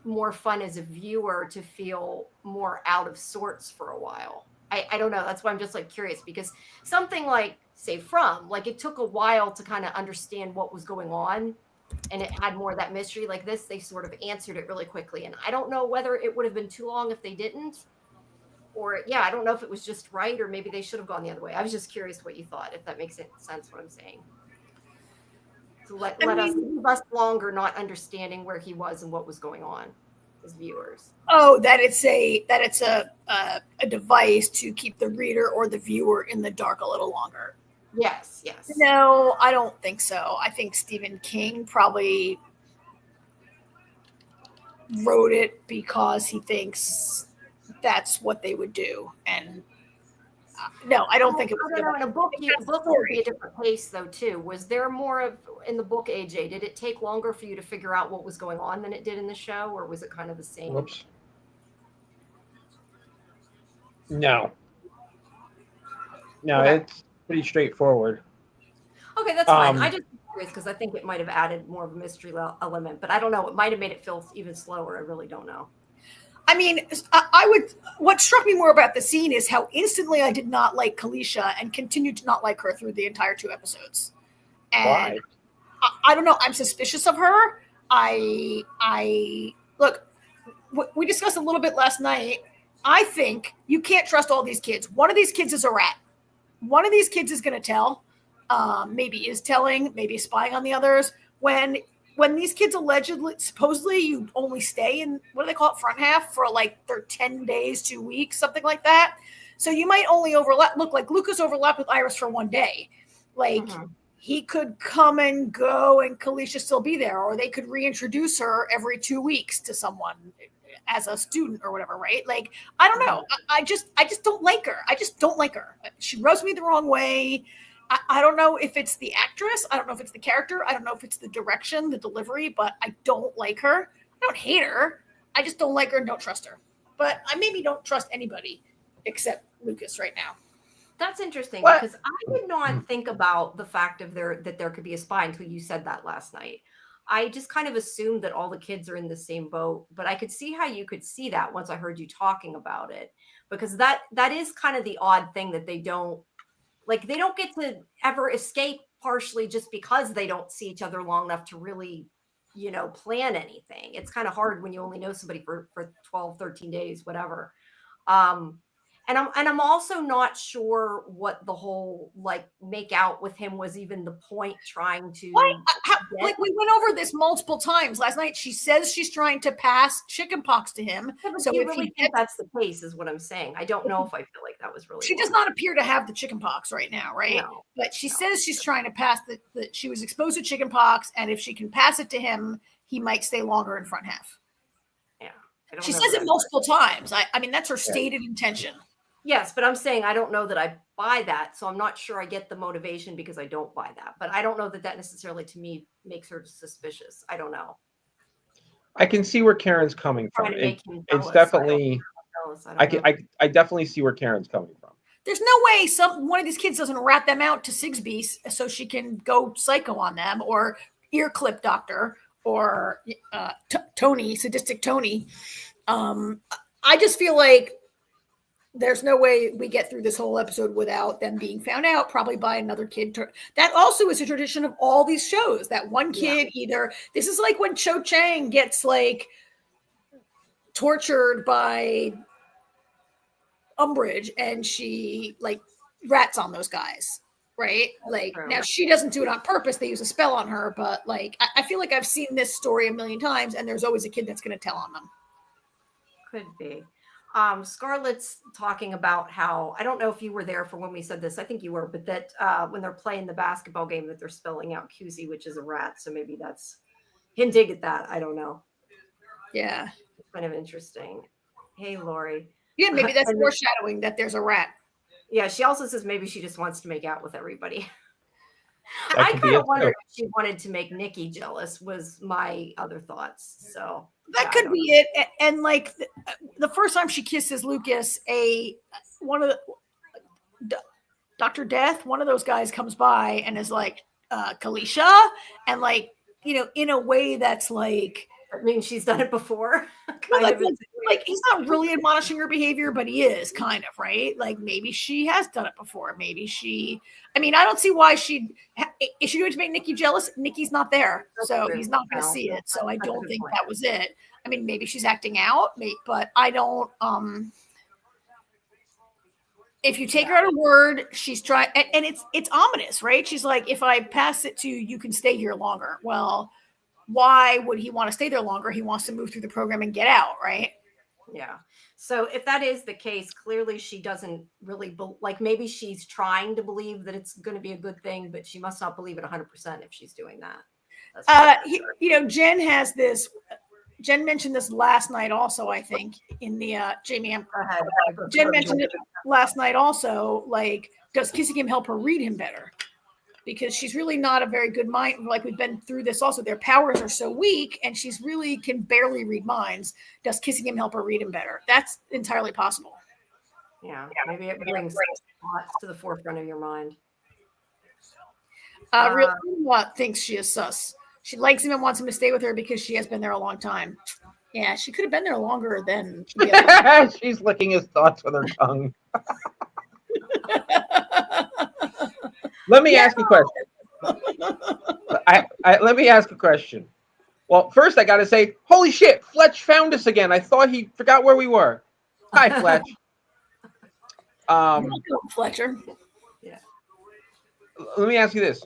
more fun as a viewer to feel more out of sorts for a while. I don't know. That's why I'm just like curious, because something like, say, like it took a while to kind of understand what was going on, and it had more of that mystery. Like this, they sort of answered it really quickly. And I don't know whether it would have been too long if they didn't, or I don't know if it was just right, or maybe they should have gone the other way. I was just curious what you thought, if that makes sense what I'm saying. So let us longer not understanding where he was and what was going on as viewers. Oh, that it's a device to keep the reader or the viewer in the dark a little longer. Yes. No, I don't think so. I think Stephen King probably wrote it because he thinks that's what they would do. And no, I don't think it was. I don't know. In a book would be a different case, though, too. Was there more of, in the book, AJ, did it take longer for you to figure out what was going on than it did in the show, or was it kind of the same? Whoops. No, Okay. It's pretty straightforward. Okay, that's fine. I just curious because I think it might have added more of a mystery element, but I don't know. It might have made it feel even slower. I really don't know. I mean, what struck me more about the scene is how instantly I did not like Kalisha and continued to not like her through the entire 2 episodes. And Why? I don't know. I'm suspicious of her. Look, we discussed a little bit last night. I think you can't trust all these kids. One of these kids is a rat. One of these kids is going to tell, maybe is telling, maybe spying on the others. When these kids supposedly you only stay in, what do they call it, front half for like their 10 days, 2 weeks, something like that. So you might only look like Lucas overlapped with Iris for 1 day. Like he could come and go and Kalisha still be there, or they could reintroduce her every 2 weeks to someone as a student or whatever, right? Like, I don't know. I just don't like her. I just don't like her. She rubs me the wrong way. I don't know if it's the actress. I don't know if it's the character. I don't know if it's the direction, the delivery, but I don't like her. I don't hate her. I just don't like her and don't trust her. But I maybe don't trust anybody except Lucas right now. That's interesting because I did not think about the fact of that there could be a spy until you said that last night. I just kind of assumed that all the kids are in the same boat, but I could see how you could see that once I heard you talking about it, because that is kind of the odd thing that they don't get to ever escape, partially just because they don't see each other long enough to really, plan anything. It's kind of hard when you only know somebody for 12, 13 days, whatever. And I'm also not sure what the whole make out with him was even the point, trying to we went over this multiple times last night. She says she's trying to pass chickenpox to him. Yeah, so if really think that's the case is what I'm saying. I don't know if I feel like that was really. She does not appear to have the chickenpox right now, right? No, but she says she's trying to pass that she was exposed to chickenpox, and if she can pass it to him, he might stay longer in front half. Yeah, she says it multiple times. I mean, that's her stated intention. Yes, but I'm saying I don't know that I buy that, so I'm not sure I get the motivation because I don't buy that. But I don't know that necessarily to me makes her suspicious. I don't know. I can see where Karen's coming from. It's definitely. I definitely see where Karen's coming from. There's no way one of these kids doesn't rat them out to Sigsbee so she can go psycho on them, or ear clip doctor, or Tony, sadistic Tony. I just feel like there's no way we get through this whole episode without them being found out, probably by another kid. That also is a tradition of all these shows. That one kid either, this is like when Cho Chang gets like tortured by Umbridge and she like rats on those guys, right? Like now she doesn't do it on purpose. They use a spell on her, but like I feel like I've seen this story a million times and there's always a kid that's going to tell on them. Could be. Scarlett's talking about how, I don't know if you were there for when we said this, I think you were, but that when they're playing the basketball game that they're spelling out QZ, which is a rat. So maybe that's hinting at that. I don't know. Yeah. It's kind of interesting. Hey, Lori. Yeah, maybe that's foreshadowing that there's a rat. Yeah, she also says maybe she just wants to make out with everybody. I kind of wondered if she wanted to make Nikki jealous was my other thoughts. So that could be it. And like the first time she kisses Lucas, one of the Dr. Death, one of those guys comes by and is like, Kalisha, and like, you know, in a way that's like, I mean, she's done it before. Like he's not really admonishing her behavior, but he is kind of, right? Like maybe she has done it before. Maybe I don't see why is she doing it to make Nikki jealous? Nikki's not there. So he's not going to see it. So I don't think that was it. I mean, maybe she's acting out, but I don't, if you take her at her word, she's trying, and it's ominous, right? She's like, if I pass it to you, you can stay here longer. Well, why would he want to stay there longer? He wants to move through the program and get out, right? Yeah. So if that is the case, clearly she doesn't really like maybe she's trying to believe that it's going to be a good thing, but she must not believe it 100% if she's doing that. Jen mentioned this last night also, I think, in the Jamie M. Jen mentioned it last night also, like, does kissing him help her read him better? Because she's really not a very good mind. Like we've been through this also. Their powers are so weak and she's really can barely read minds. Does kissing him help her read him better? That's entirely possible. Yeah, maybe it brings thoughts to the forefront of your mind. What thinks she is sus. She likes him and wants him to stay with her because she has been there a long time. Yeah, she could have been there longer than she's licking his thoughts with her tongue. Let me ask a question. Let me ask a question. Well, first I got to say, holy shit, Fletch found us again. I thought he forgot where we were. Hi, Fletch. Fletcher. Yeah. Let me ask you this,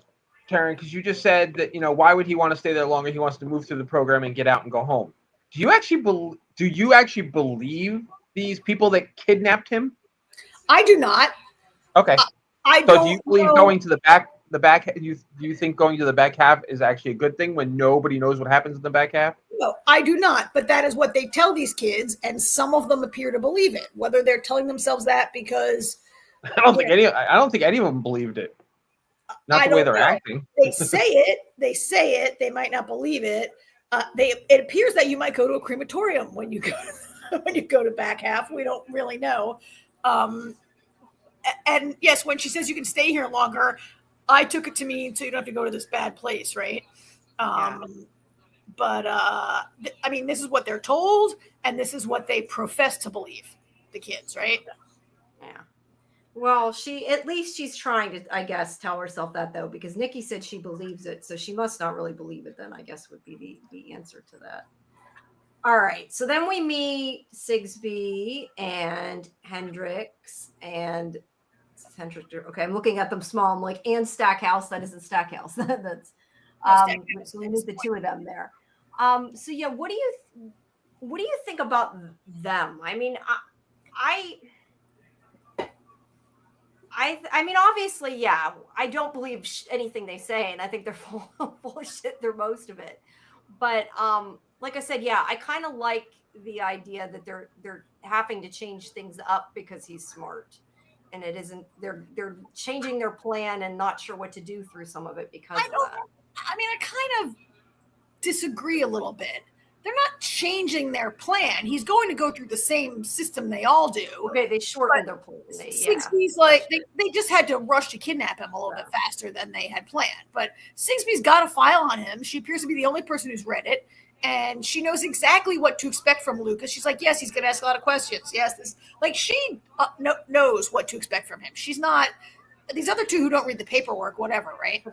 Taryn, because you just said that, you know, why would he want to stay there longer? He wants to move through the program and get out and go home. Do you actually believe these people that kidnapped him? I do not. Okay. Do you believe going to the back? Do you think going to the back half is actually a good thing when nobody knows what happens in the back half? No, I do not. But that is what they tell these kids, and some of them appear to believe it. Whether they're telling themselves that because I don't think any of them believed it. Not the way they're acting. They say it. They might not believe it. It appears that you might go to a crematorium when you go to back half. We don't really know. And yes, when she says you can stay here longer, I took it to mean so you don't have to go to this bad place, right? But I mean, this is what they're told, and this is what they profess to believe, the kids, right? Yeah. Well, she's trying to, I guess, tell herself that though, because Nikki said she believes it, so she must not really believe it. Then I guess would be the answer to that. All right, so then we meet Sigsbee and Hendrix and okay, I'm looking at them small. I'm like, and Stackhouse. That isn't Stackhouse. That's so we meet the two of them there. So yeah, what do you think about them? I mean, I mean, obviously, yeah, I don't believe anything they say, and I think they're full of shit. They're most of it, but like I said, yeah, I kind of like the idea that they're having to change things up because he's smart, and it isn't they're changing their plan and not sure what to do through some of it because of that. I mean, I kind of disagree a little bit. They're not changing their plan. He's going to go through the same system they all do. Okay, they shortened their plan. Sigsbee's like they just had to rush to kidnap him a little bit faster than they had planned. But Sigsbee's got a file on him. She appears to be the only person who's read it. and she knows exactly what to expect from Lucas. She's like, yes, he's going to ask a lot of questions. Yes, this like she knows what to expect from him. She's not these other two who don't read the paperwork, whatever, right?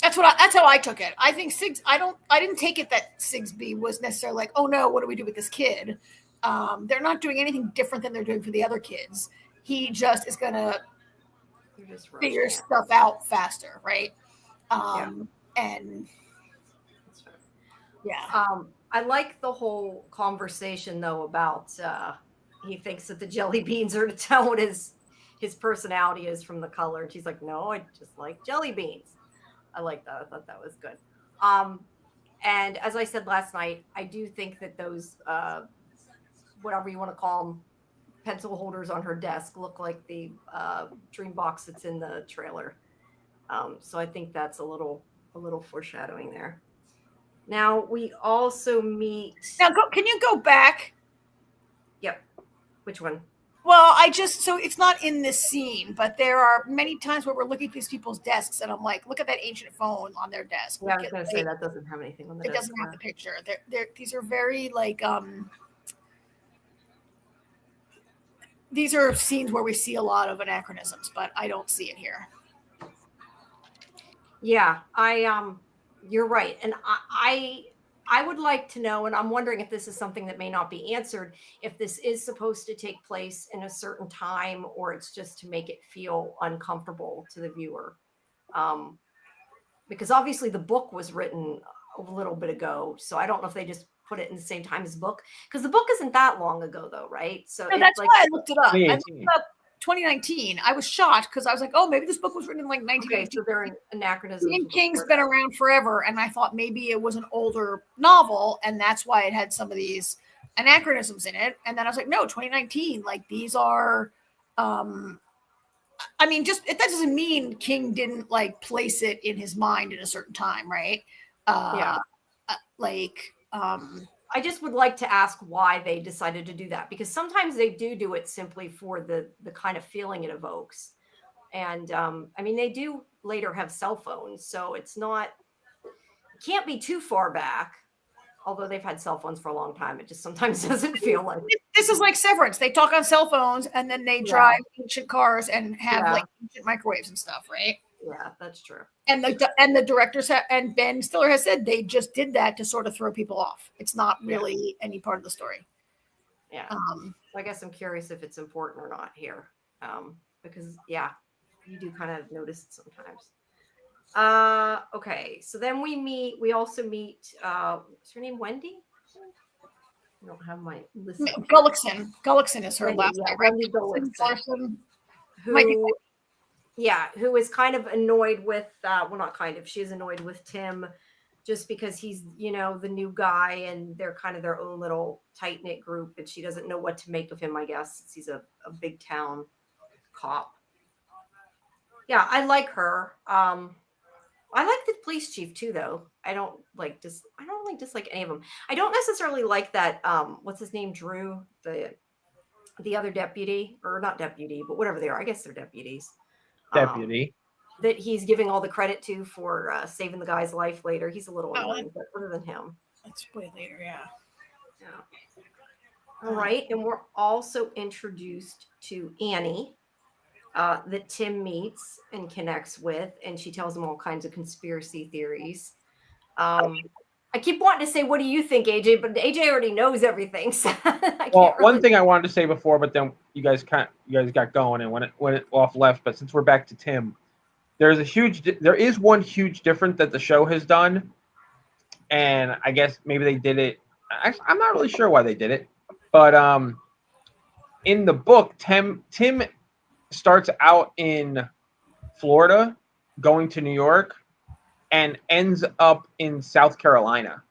That's how I took it. I think I didn't take it that Sigsbee was necessarily like, oh no, what do we do with this kid? They're not doing anything different than they're doing for the other kids. He just is gonna figure stuff out faster, right? And yeah. I like the whole conversation though about he thinks that the jelly beans are to tell what his personality is from the color, and she's like, no, I just like jelly beans. I like that. I thought that was good. And as I said last night, I do think that those whatever you want to call them, pencil holders on her desk look like the dream box that's in the trailer. So I think that's a little foreshadowing there. Now we also meet. Now can you go back? Yep. Which one? Well, so it's not in this scene, but there are many times where we're looking at these people's desks, and I'm like, look at that ancient phone on their desk. Yeah, I was going to say that doesn't have anything on the desk. It doesn't have the picture. These are very like these are scenes where we see a lot of anachronisms, but I don't see it here. Yeah, you're right, and I would like to know, and I'm wondering if this is something that may not be answered, if this is supposed to take place in a certain time, or it's just to make it feel uncomfortable to the viewer. Because obviously the book was written a little bit ago, so I don't know if they just put it in the same time as the book, because the book isn't that long ago though, right? So that's why I looked it up. I looked up 2019. I was shocked because I was like, oh, maybe this book was written in like 1950. Okay, so they're an anachronism. Stephen King's been around forever, and I thought maybe it was an older novel, and that's why it had some of these anachronisms in it. And then I was like, no, 2019. Like these are, I mean, just that doesn't mean King didn't like place it in his mind at a certain time, right? Yeah. I just would like to ask why they decided to do that, because sometimes they do it simply for the kind of feeling it evokes. And I mean, they do later have cell phones, so it can't be too far back, although they've had cell phones for a long time. It just sometimes doesn't feel like this is like Severance. They talk on cell phones and then they drive ancient cars and have like ancient microwaves and stuff, right? Yeah, that's true. And the directors and Ben Stiller has said they just did that to sort of throw people off. It's not really any part of the story. Yeah. So I guess I'm curious if it's important or not here, because you do kind of notice it sometimes. Okay, so then we also meet. What's her name? Wendy. I don't have my list. Gullickson is her last name. Wendy Gullickson. Who is kind of annoyed with, not kind of, she is annoyed with Tim just because he's, the new guy and they're kind of their own little tight-knit group, and she doesn't know what to make of him, I guess, since he's a big town cop. Yeah, I like her. I like the police chief too, though. I don't really dislike any of them. I don't necessarily like that, what's his name, Drew, the other deputy, or not deputy, but whatever they are. I guess they're deputies. Deputy. That he's giving all the credit to for saving the guy's life later. He's a little annoying, but other than him. That's way later, yeah. All right, and we're also introduced to Annie that Tim meets and connects with, and she tells him all kinds of conspiracy theories. I keep wanting to say, what do you think, AJ? But AJ already knows everything. So one thing I wanted to say before, but then you guys got going and went off left. But since we're back to Tim, there is one huge difference that the show has done, and I guess maybe they did it. I'm not really sure why they did it, but in the book, Tim starts out in Florida, going to New York, and ends up in South Carolina.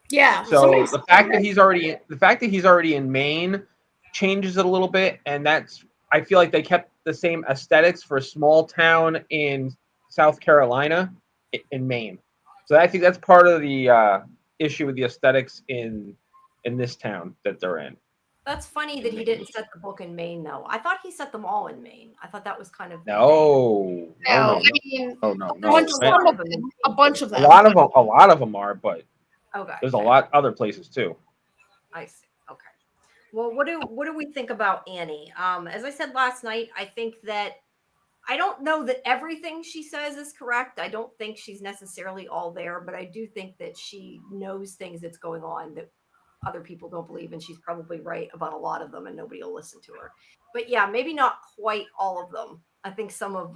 Yeah. So the fact that he's already in Maine changes it a little bit, and I feel like they kept the same aesthetics for a small town in South Carolina in Maine. So I think that's part of the issue with the aesthetics in this town that they're in. That's funny that he didn't set the book in Maine, though. I thought he set them all in Maine. I thought that was kind of No, I mean, no, no, a no. bunch of them. A lot of them are, but Okay. there's a lot other places too. I see. Okay. Well, what do we think about Annie? As I said last night, I think that I don't know that everything she says is correct. I don't think she's necessarily all there, but I do think that she knows things that's going on that other people don't believe, and she's probably right about a lot of them, and nobody will listen to her. But yeah, maybe not quite all of them. I think some of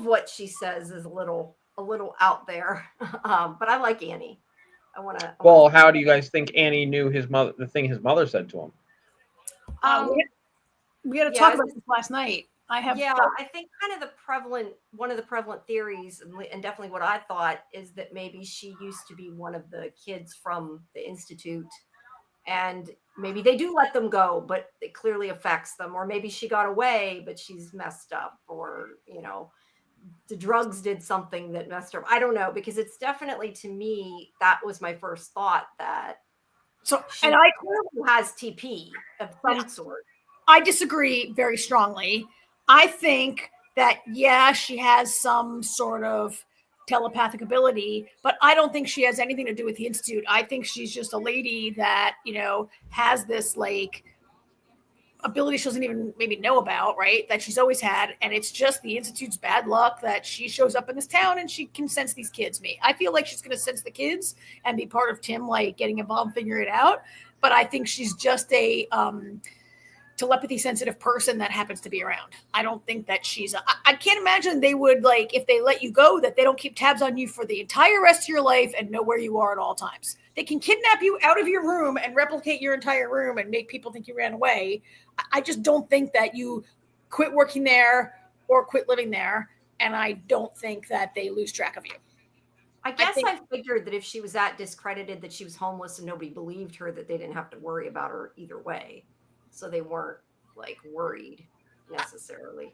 what she says is a little out there. But I like Annie. Well, how do you guys think Annie knew his mother? The thing his mother said to him. We had to talk about this last night. I think kind of one of the prevalent theories, and definitely what I thought, is that maybe she used to be one of the kids from the Institute, and maybe they do let them go, but it clearly affects them, or maybe she got away, but she's messed up, or the drugs did something that messed her up. I don't know, because it's definitely, to me, that was my first thought, that she clearly has TP of some sort. I disagree very strongly. I think that, she has some sort of telepathic ability, but I don't think she has anything to do with the Institute. I think she's just a lady that, has this like ability she doesn't even maybe know about, right? That she's always had. And it's just the Institute's bad luck that she shows up in this town and she can sense these kids. I feel like she's going to sense the kids and be part of Tim, like getting involved, figure it out. But I think she's just a telepathy sensitive person that happens to be around. I don't think that I can't imagine they would, like, if they let you go, that they don't keep tabs on you for the entire rest of your life and know where you are at all times. They can kidnap you out of your room and replicate your entire room and make people think you ran away. I just don't think that you quit working there or quit living there. And I don't think that they lose track of you. I I figured that if she was that discredited, that she was homeless and nobody believed her, that they didn't have to worry about her either way. So they weren't like worried necessarily.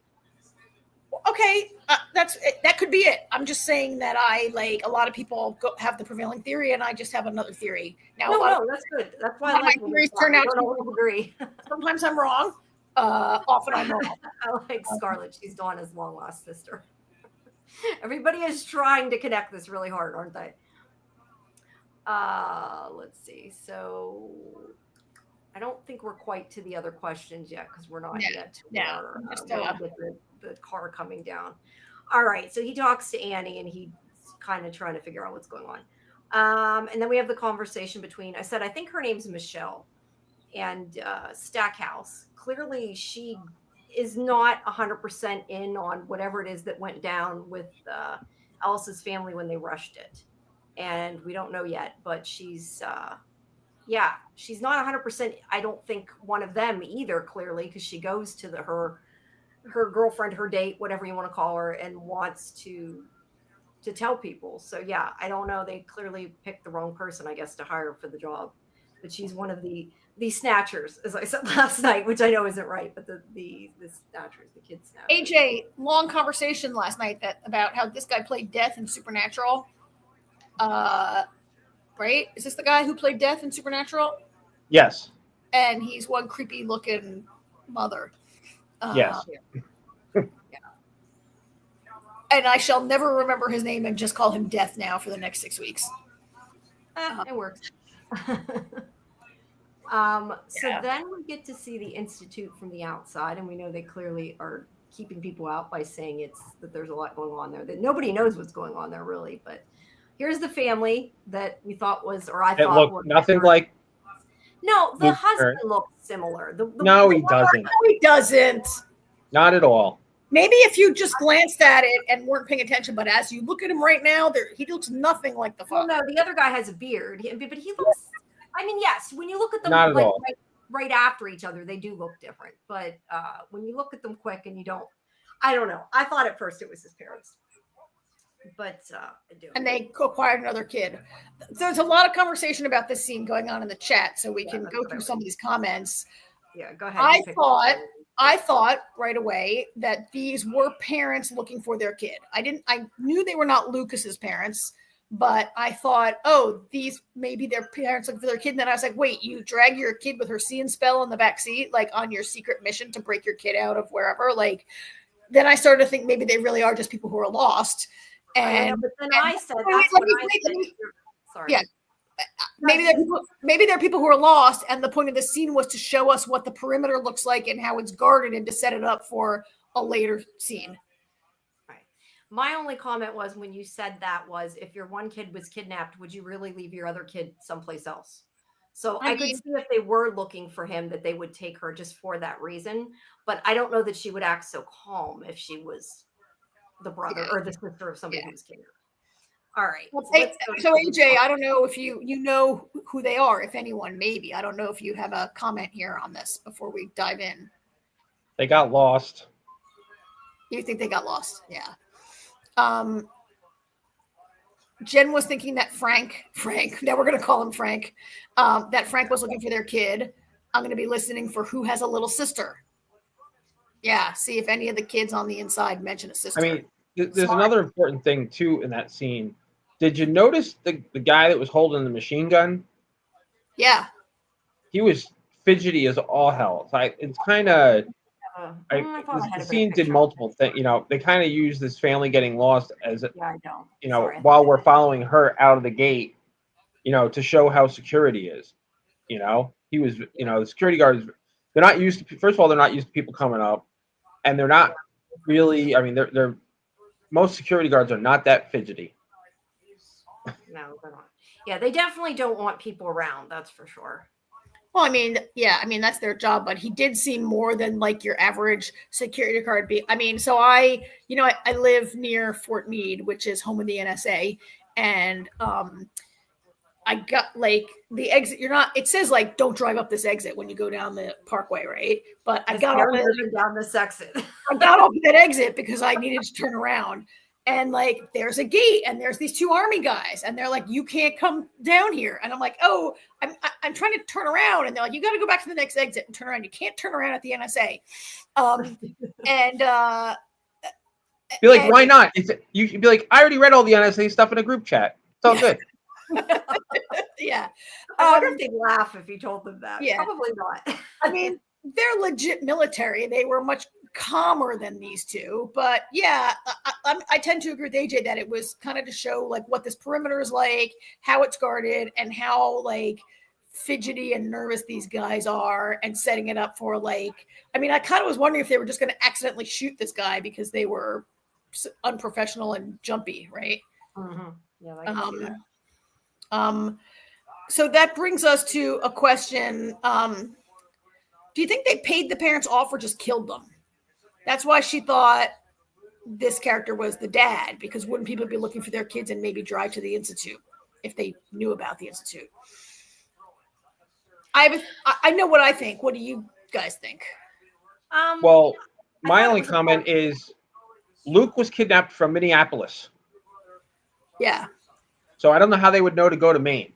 Okay, that could be it. I'm just saying that a lot of people have the prevailing theory, and I just have another theory. Now, no, that's good. That's why my theories turn out to agree. Sometimes I'm wrong. Often I'm wrong. I like Scarlett. She's Donna's long lost sister. Everybody is trying to connect this really hard, aren't they? Let's see. So I don't think we're quite to the other questions yet, because we're not yet to the car coming down. All right. So he talks to Annie and he's kind of trying to figure out what's going on. And then we have the conversation between, I think her name's Michelle, and Stackhouse. Clearly she is not 100% in on whatever it is that went down with Alice's family when they rushed it. And we don't know yet, but she's she's not 100%. I don't think one of them either, clearly, because she goes to her girlfriend, her date, whatever you want to call her, and wants to tell people. So yeah, I don't know. They clearly picked the wrong person, I guess, to hire for the job. But she's one of the snatchers, as I said last night, which I know isn't right, but the snatchers, the kids snatchers. AJ, long conversation last night about how this guy played Death in Supernatural. Right? Is this the guy who played Death in Supernatural? Yes. And he's one creepy looking mother. Yes. And I shall never remember his name and just call him Death now for the next 6 weeks. It works. So then we get to see the Institute from the outside, and we know they clearly are keeping people out by saying that there's a lot going on there, that nobody knows what's going on there really. But here's the family that we thought was, or I thought looked was nothing like. No, the husband looks similar. No, he doesn't. No, he doesn't. Not at all. Maybe if you just glanced at it and weren't paying attention, but as you look at him right now, he looks nothing like the father. Well, no, the other guy has a beard, but he looks. I mean, yes, when you look at them right after each other, they do look different. But when you look at them quick and you don't, I don't know. I thought at first it was his parents. But I do. And they acquired another kid. There's a lot of conversation about this scene going on in the chat, so we can go through some of these comments. Yeah, go ahead. I thought right away that these were parents looking for their kid. I knew they were not Lucas's parents, But I thought, oh, these maybe their parents looking for their kid. And then I was like, wait, you drag your kid with her seeing spell in the back seat, like on your secret mission to break your kid out of wherever. Like, then I started to think maybe they really are just people who are lost. And but then I said, that's what I said. Sorry. Yeah. Maybe they're people who are lost, and the point of the scene was to show us what the perimeter looks like and how it's guarded, and to set it up for a later scene. Right. My only comment was when you said that was, if your one kid was kidnapped, would you really leave your other kid someplace else? So I could see if they were looking for him that they would take her just for that reason. But I don't know that she would act so calm if she was the brother or the sister of somebody who was kidnapped. All right. So AJ, I don't know if you know who they are, if anyone, maybe. I don't know if you have a comment here on this before we dive in. They got lost. You think they got lost? Yeah. Jen was thinking that Frank, now we're going to call him Frank, that Frank was looking for their kid. I'm going to be listening for who has a little sister. Yeah, see if any of the kids on the inside mention a sister. I mean, there's another important thing, too, in that scene. Did you notice the guy that was holding the machine gun? Yeah. He was fidgety as all hell. It's kind of... the scene did multiple things. You know, they kind of used this family getting lost as, while we're following her out of the gate, to show how security is. He was, the security guards, they're not used to, first of all, they're not used to people coming up, and they're not really, I mean, they're most security guards are not that fidgety. No, they're not. Yeah, they definitely don't want people around. That's for sure. Well, I mean, that's their job, but he did seem more than like your average security guard. So I live near Fort Meade, which is home of the NSA, and I got like the exit. It says like don't drive up this exit when you go down the parkway, right? But I got down this exit. I got off that exit because I needed to turn around. And like, there's a gate, and there's these two army guys, and they're like, "You can't come down here." And I'm like, "Oh, I'm trying to turn around." And they're like, "You got to go back to the next exit and turn around. You can't turn around at the NSA." Be like, why not? You'd be like, I already read all the NSA stuff in a group chat. It's all good. Yeah. I wonder if they'd laugh if you told them that. Yeah. Probably not. I mean, they're legit military. They were much calmer than these two, but yeah, I tend to agree with AJ that it was kind of to show like what this perimeter is like, how it's guarded, and how like fidgety and nervous these guys are, and setting it up for like, I mean, I kind of was wondering if they were just going to accidentally shoot this guy because they were unprofessional and jumpy, right? Mm-hmm. Yeah, I can see that. So that brings us to a question. Do you think they paid the parents off or just killed them? That's why she thought this character was the dad, because wouldn't people be looking for their kids and maybe drive to the Institute if they knew about the Institute? I know what I think. What do you guys think? Well, my only comment is Luke was kidnapped from Minneapolis. Yeah. So I don't know how they would know to go to Maine.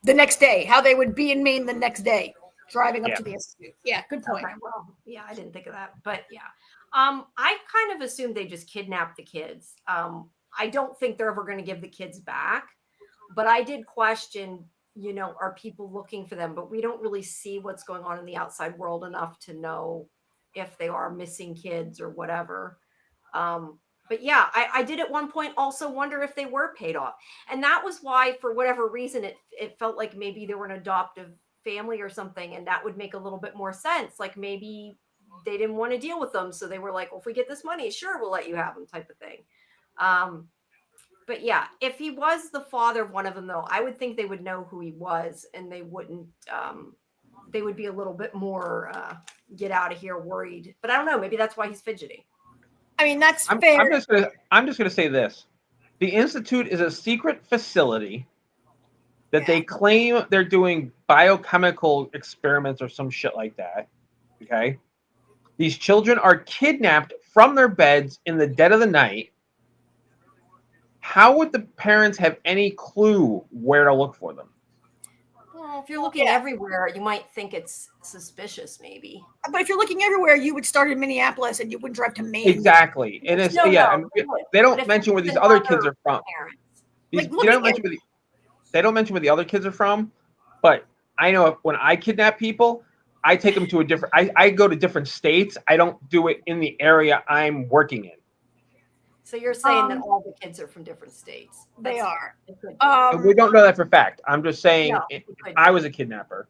The next day. How they would be in Maine the next day, driving up to the Institute. Yeah, good point. Okay, well, yeah, I didn't think of that. But yeah. I kind of assumed they just kidnapped the kids. I don't think they're ever going to give the kids back. But I did question, are people looking for them? But we don't really see what's going on in the outside world enough to know if they are missing kids or whatever. But yeah, I did at one point also wonder if they were paid off. And that was why, for whatever reason, it felt like maybe they were an adoptive family or something. And that would make a little bit more sense. Like maybe they didn't want to deal with them. So they were like, well, if we get this money, sure, we'll let you have them, type of thing. But yeah, if he was the father of one of them, though, I would think they would know who he was, and they wouldn't, they would be a little bit more get out of here worried. But I don't know, maybe that's why he's fidgety. I mean, that's fair. I'm just gonna say this. The Institute is a secret facility that they claim they're doing biochemical experiments or some shit like that. Okay? These children are kidnapped from their beds in the dead of the night. How would the parents have any clue where to look for them? Well, if you're looking everywhere, you might think it's suspicious, maybe. But if you're looking everywhere, you would start in Minneapolis and you wouldn't drive to Maine. Exactly. And it's they don't mention where these other kids are from. Parents. These, Like, look they at don't mention where they don't mention where the other kids are from, but I know when I kidnap people, I take them to a different. I go to different states. I don't do it in the area I'm working in. So you're saying that all the kids are from different states? They are. It could be. But we don't know that for fact. I'm just saying, No, if it could I be. was a kidnapper.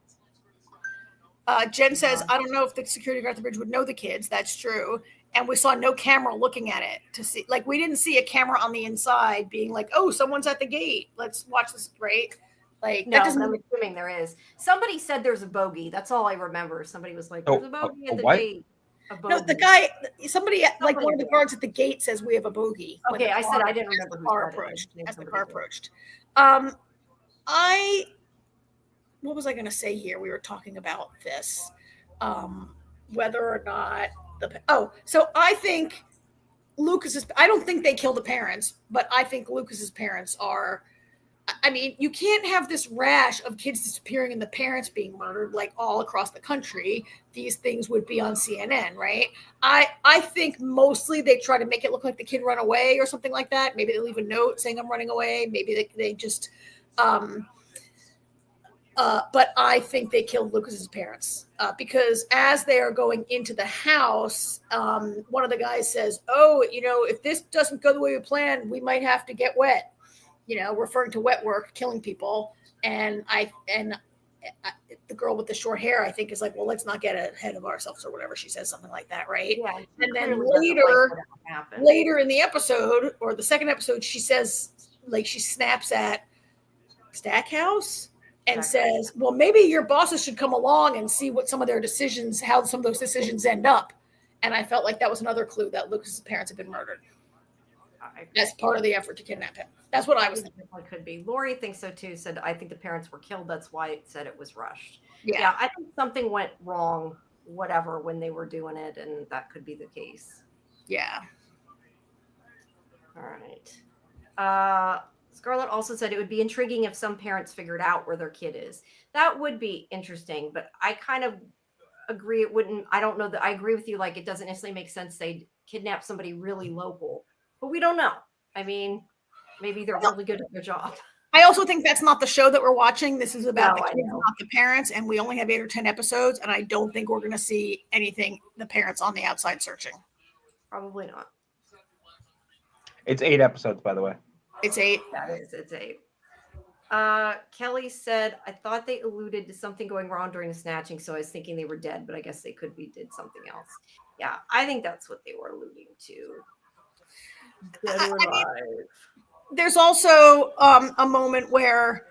Jen says, I don't know if the security guard at the bridge would know the kids. That's true. And we saw no camera looking at it to see, like, we didn't see a camera on the inside being like, oh, someone's at the gate. Let's watch this, right? Like, No, that doesn't. I'm assuming there is. Somebody said there's a bogey. That's all I remember. Somebody was like, there's a bogey at the what? gate. A No, bogey. the guy, somebody like one of the guards at the gate says we have a bogey. when Okay, the I said I didn't as remember the who car said it. approached. As the Somebody car did. approached. What was I going to say here? We were talking about this, whether or not so I think Lucas's. I don't think they kill the parents, but I think Lucas's parents are. I mean, you can't have this rash of kids disappearing and the parents being murdered like all across the country. These things would be on CNN, right? I think mostly they try to make it look like the kid run away or something like that. Maybe they leave a note saying I'm running away. Maybe they just but I think they killed Lucas's parents because as they are going into the house, one of the guys says, "Oh, if this doesn't go the way we planned, we might have to get wet." Referring to wet work, killing people. And the girl with the short hair, I think, is like, "Well, let's not get ahead of ourselves," or whatever she says, something like that, right? Yeah, and then later later in the episode or the second episode, she says, like, she snaps at Stackhouse and says, well, maybe your bosses should come along and see what some of their decisions, how some of those decisions end up. And I felt like that was another clue that Lucas's parents have been murdered. That's part of the effort to kidnap him. That's what I was thinking. It could be. Lori thinks so too. Said, I think the parents were killed. That's why it said it was rushed. Yeah, I think something went wrong, whatever, when they were doing it, and that could be the case. Yeah. All right. Scarlett also said it would be intriguing if some parents figured out where their kid is. That would be interesting, but I kind of agree it wouldn't. I don't know that I agree with you. Like, it doesn't necessarily make sense they'd kidnap somebody really local, but we don't know. I mean, maybe they're really good at their job. I also think that's not the show that we're watching. This is about the kids, know. not the parents, and we only have 8 or 10 episodes, and I don't think we're going to see anything, the parents on the outside searching. Probably not. It's 8 episodes, by the way. It's 8. That is, it's 8. Kelly said, I thought they alluded to something going wrong during the snatching, so I was thinking they were dead, but I guess they could be did something else. Yeah, I think that's what they were alluding to. Dead or alive. There's also a moment where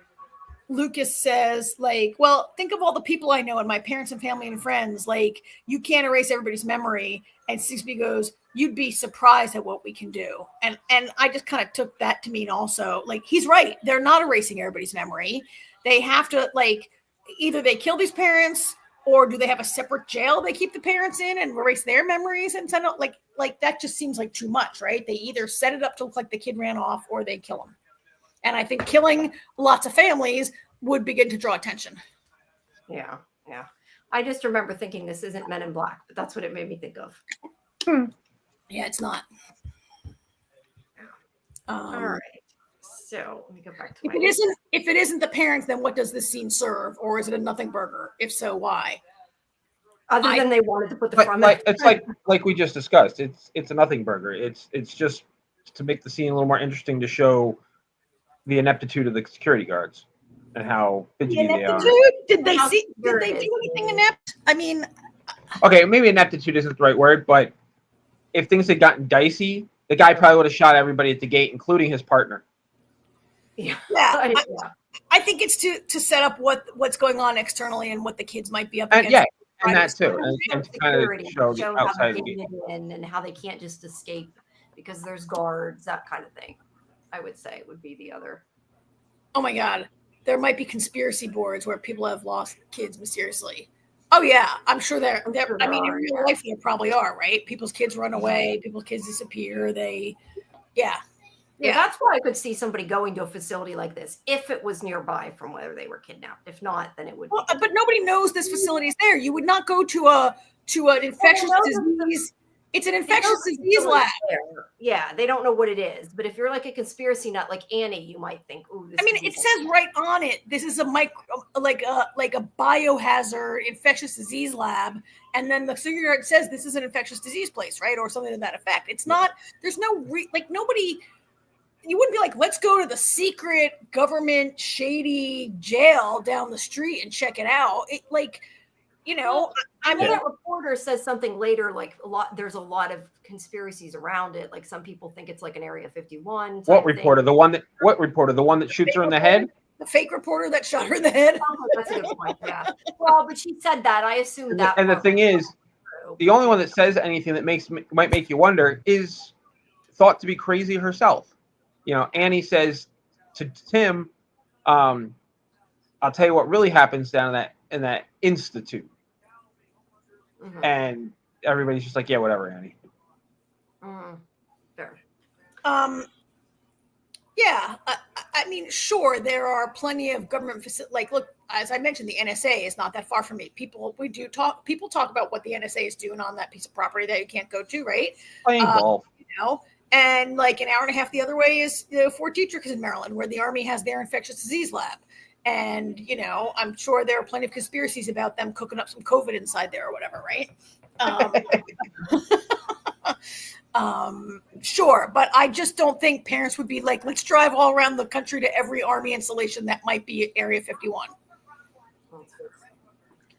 Lucas says, like, well, think of all the people I know and my parents and family and friends. Like, you can't erase everybody's memory. And Sigsbee goes, you'd be surprised at what we can do. And I just kind of took that to mean also, like, he's right. They're not erasing everybody's memory. They have to, like, either they kill these parents or do they have a separate jail they keep the parents in and erase their memories and send out, like that just seems like too much, right? They either set it up to look like the kid ran off or they kill him. And I think killing lots of families would begin to draw attention. Yeah. I just remember thinking this isn't Men in Black, but that's what it made me think of. Yeah, it's not. All right. So let me go back to if it isn't the parents, then what does this scene serve? Or is it a nothing burger? If so, why? Other than they wanted to put the front. It's like we just discussed. It's a nothing burger. It's just to make the scene a little more interesting, to show the ineptitude of the security guards and how fidgety they are. Did they do anything inept? I mean, okay, maybe ineptitude isn't the right word, but if things had gotten dicey, the guy probably would have shot everybody at the gate, including his partner. Yeah. I think it's to set up what's going on externally and what the kids might be up against. And that too, and to kind of show the outside how they in and how they can't just escape because there's guards, that kind of thing. I would say would be the other. Oh my God, there might be conspiracy boards where people have lost kids mysteriously. Oh yeah, I'm sure there. I mean, in real life, there probably are, right? People's kids run away, people's kids disappear. Yeah, that's why I could see somebody going to a facility like this if it was nearby from where they were kidnapped. If not, then it would. But nobody knows this facility is there. You would not go to an infectious disease It's an They infectious don't disease know lab. it's there. Yeah, they don't know what it is. But if you're like a conspiracy nut like Annie, you might think, "Ooh, this." I mean, it says right on it, this is a like a biohazard infectious disease lab, and then the cigarette says this is an infectious disease place, right, or something to that effect. It's not. There's no like nobody. You wouldn't be like, let's go to the secret government shady jail down the street and check it out. It like, you know, Well, I mean, that reporter says something later, like there's a lot of conspiracies around it. Like some people think it's like an Area 51. What reporter? The one that shoots her in the head? The fake reporter that shot her in the head. Oh, that's a good point. Yeah. Well, but she said that. I assumed that. And the thing is, the only one that says anything that might make you wonder is thought to be crazy herself. You know, Annie says to Tim, "I'll tell you what really happens down in that institute." Mm-hmm. And everybody's just like, "Yeah, whatever, Annie." Fair. Yeah, I mean, sure, there are plenty of government facilities. Like, look, as I mentioned, the NSA is not that far from me. People talk about what the NSA is doing on that piece of property that you can't go to, right? Playing golf. You know, and like an hour and a half the other way is Fort Detrick is in Maryland, where the Army has their infectious disease lab. And, you know, I'm sure there are plenty of conspiracies about them cooking up some COVID inside there or whatever, right? Sure, but I just don't think parents would be like, let's drive all around the country to every Army installation that might be Area 51.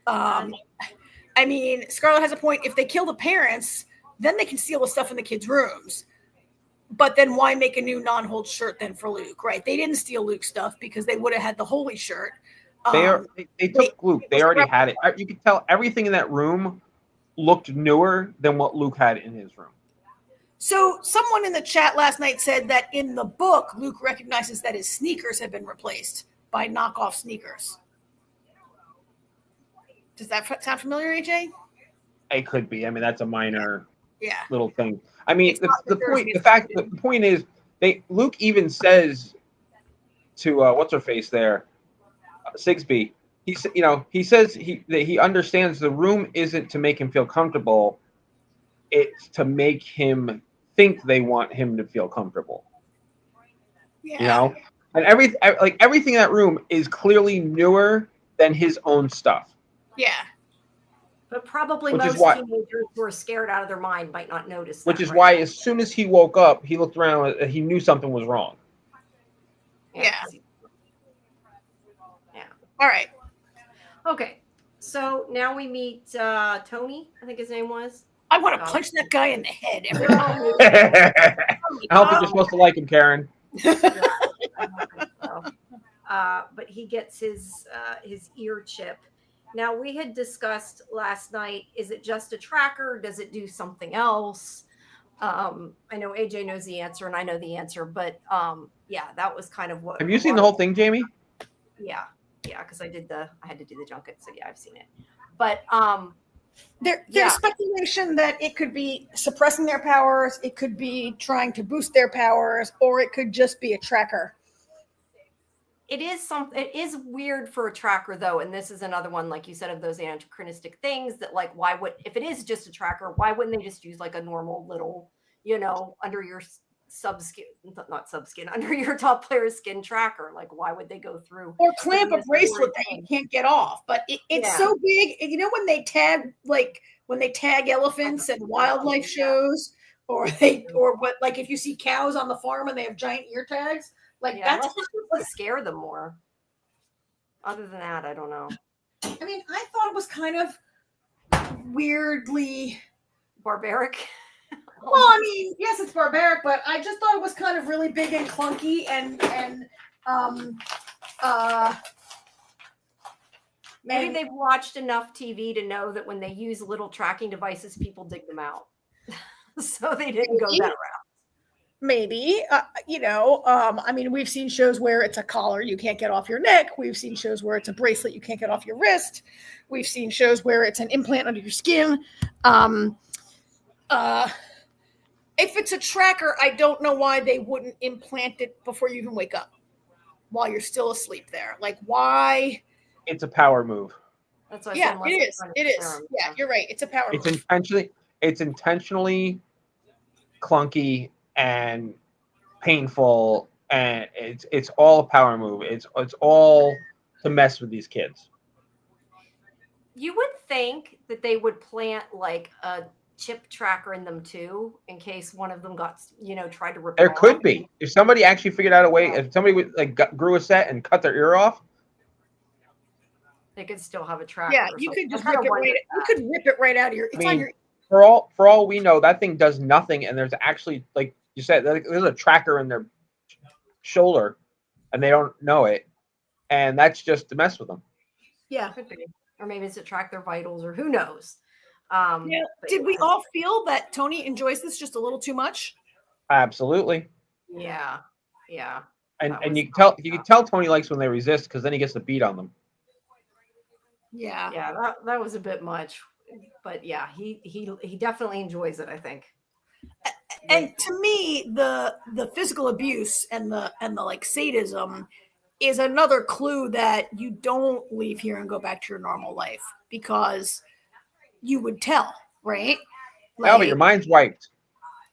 I mean, Scarlett has a point. If they kill the parents, then they can steal the stuff in the kids' rooms. But then why make a new non-hold shirt then for Luke, right? They didn't steal Luke's stuff because they would have had the holy shirt. They took Luke. They already had it. You could tell everything in that room looked newer than what Luke had in his room. So someone in the chat last night said that in the book, Luke recognizes that his sneakers have been replaced by knockoff sneakers. Does that sound familiar, AJ? It could be. I mean, that's a minor little thing. I mean, the point is, Luke even says to what's her face there, Sigsbee. He says that he understands the room isn't to make him feel comfortable; it's to make him think they want him to feel comfortable. Yeah. You know, and everything in that room is clearly newer than his own stuff. Yeah. But probably most teenagers who are scared out of their mind might not notice that. Which is why as soon as he woke up, he looked around and he knew something was wrong. Yeah. All right. Okay. So now we meet Tony, I think his name was. I want to punch that guy in the head every time. I don't think you're supposed to like him, Karen. But he gets his ear chip. Now, we had discussed last night, is it just a tracker? Does it do something else? I know AJ knows the answer and I know the answer, but yeah, that was kind of what. Have you seen the whole thing, Jamie? Yeah, because I had to do the junket, so yeah, I've seen it. But there's speculation that it could be suppressing their powers, it could be trying to boost their powers, or it could just be a tracker. It is weird for a tracker though, and this is another one, like you said, of those anachronistic things that, like, if it is just a tracker, why wouldn't they just use like a normal little, under your under your top player's skin tracker? Like, why would they go through or clamp a bracelet that you can't get off? But it's so big. When they tag elephants at wildlife shows, or if you see cows on the farm and they have giant ear tags. That's just scare them more. Other than that, I don't know. I mean, I thought it was kind of weirdly barbaric. Well, I mean, yes, it's barbaric, but I just thought it was kind of really big and clunky and maybe they've watched enough TV to know that when they use little tracking devices, people dig them out. So they didn't go that route. Maybe, I mean, we've seen shows where it's a collar you can't get off your neck. We've seen shows where it's a bracelet you can't get off your wrist. We've seen shows where it's an implant under your skin. If it's a tracker, I don't know why they wouldn't implant it before you even wake up, while you're still asleep there. Like, why? It's a power move. That's what it is. It is. Yeah, you're right. It's a power move. Intentionally. it's intentionally clunky and painful, and it's all a power move. It's all to mess with these kids. You would think that they would plant like a chip tracker in them too, in case one of them got, tried to rip There it could off. be, if somebody actually figured out a way, if somebody would grew a set and cut their ear off, They could still have a tracker. Yeah, or you something. could just I kinda rip it wondered right. You that. could rip it right out of your. It's I on mean, your. for all we know, that thing does nothing, and there's actually, like you said, there's a tracker in their shoulder, and they don't know it, and that's just to mess with them. Yeah. Could be. Or maybe it's to track their vitals, or who knows. Yeah. But Did we all feel that Tony enjoys this just a little too much? Absolutely. Yeah. And That and was you can tell Tony likes when they resist, because then he gets the beat on them. Yeah. Yeah, that was a bit much. But yeah, he definitely enjoys it, I think. And to me, the physical abuse and the like sadism is another clue that you don't leave here and go back to your normal life, because you would tell, right? Albert, your mind's wiped.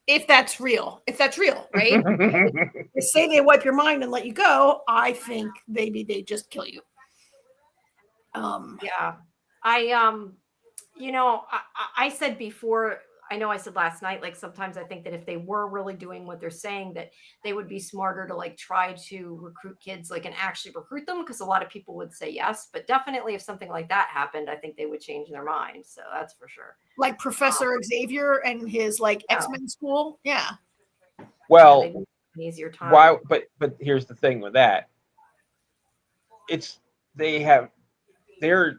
If that's real, right? They say they wipe your mind and let you go. I think maybe they just kill you. Yeah. I said before, I know I said last night, like sometimes I think that if they were really doing what they're saying, that they would be smarter to like try to recruit kids, like, and actually recruit them, because a lot of people would say yes, but definitely if something like that happened, I think they would change their mind. So that's for sure. Like Professor Xavier and his like X-Men school. Yeah. Well, they'd have an easier time. why? But here's the thing with that. Their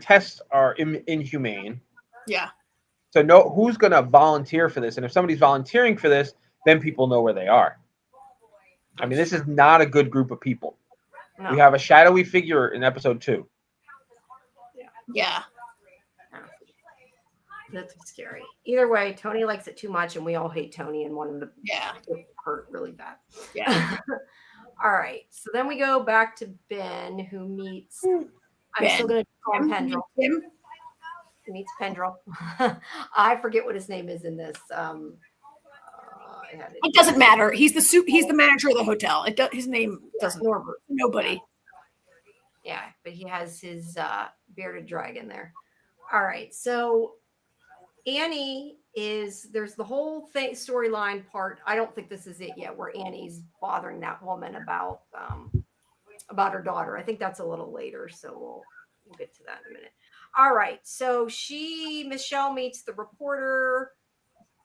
tests are inhumane. Yeah. So know who's going to volunteer for this, and if somebody's volunteering for this, then people know where they are. I mean, this is not a good group of people. No. We have a shadowy figure in episode 2. Yeah. That's scary. Either way, Tony likes it too much, and we all hate Tony, and want him to hurt really bad. Yeah. All right. So then we go back to Ben, who meets. I'm still going to call him Pendrell. Him? He meets Pendrell. I forget what his name is in this. It doesn't matter. He's the manager of the hotel. His name doesn't. Norbert. Nobody. Yeah, but he has his bearded dragon there. All right. So Annie there's the whole thing storyline part. I don't think this is it yet, where Annie's bothering that woman about her daughter. I think that's a little later, so we'll get to that in a minute. All right, so Michelle meets the reporter.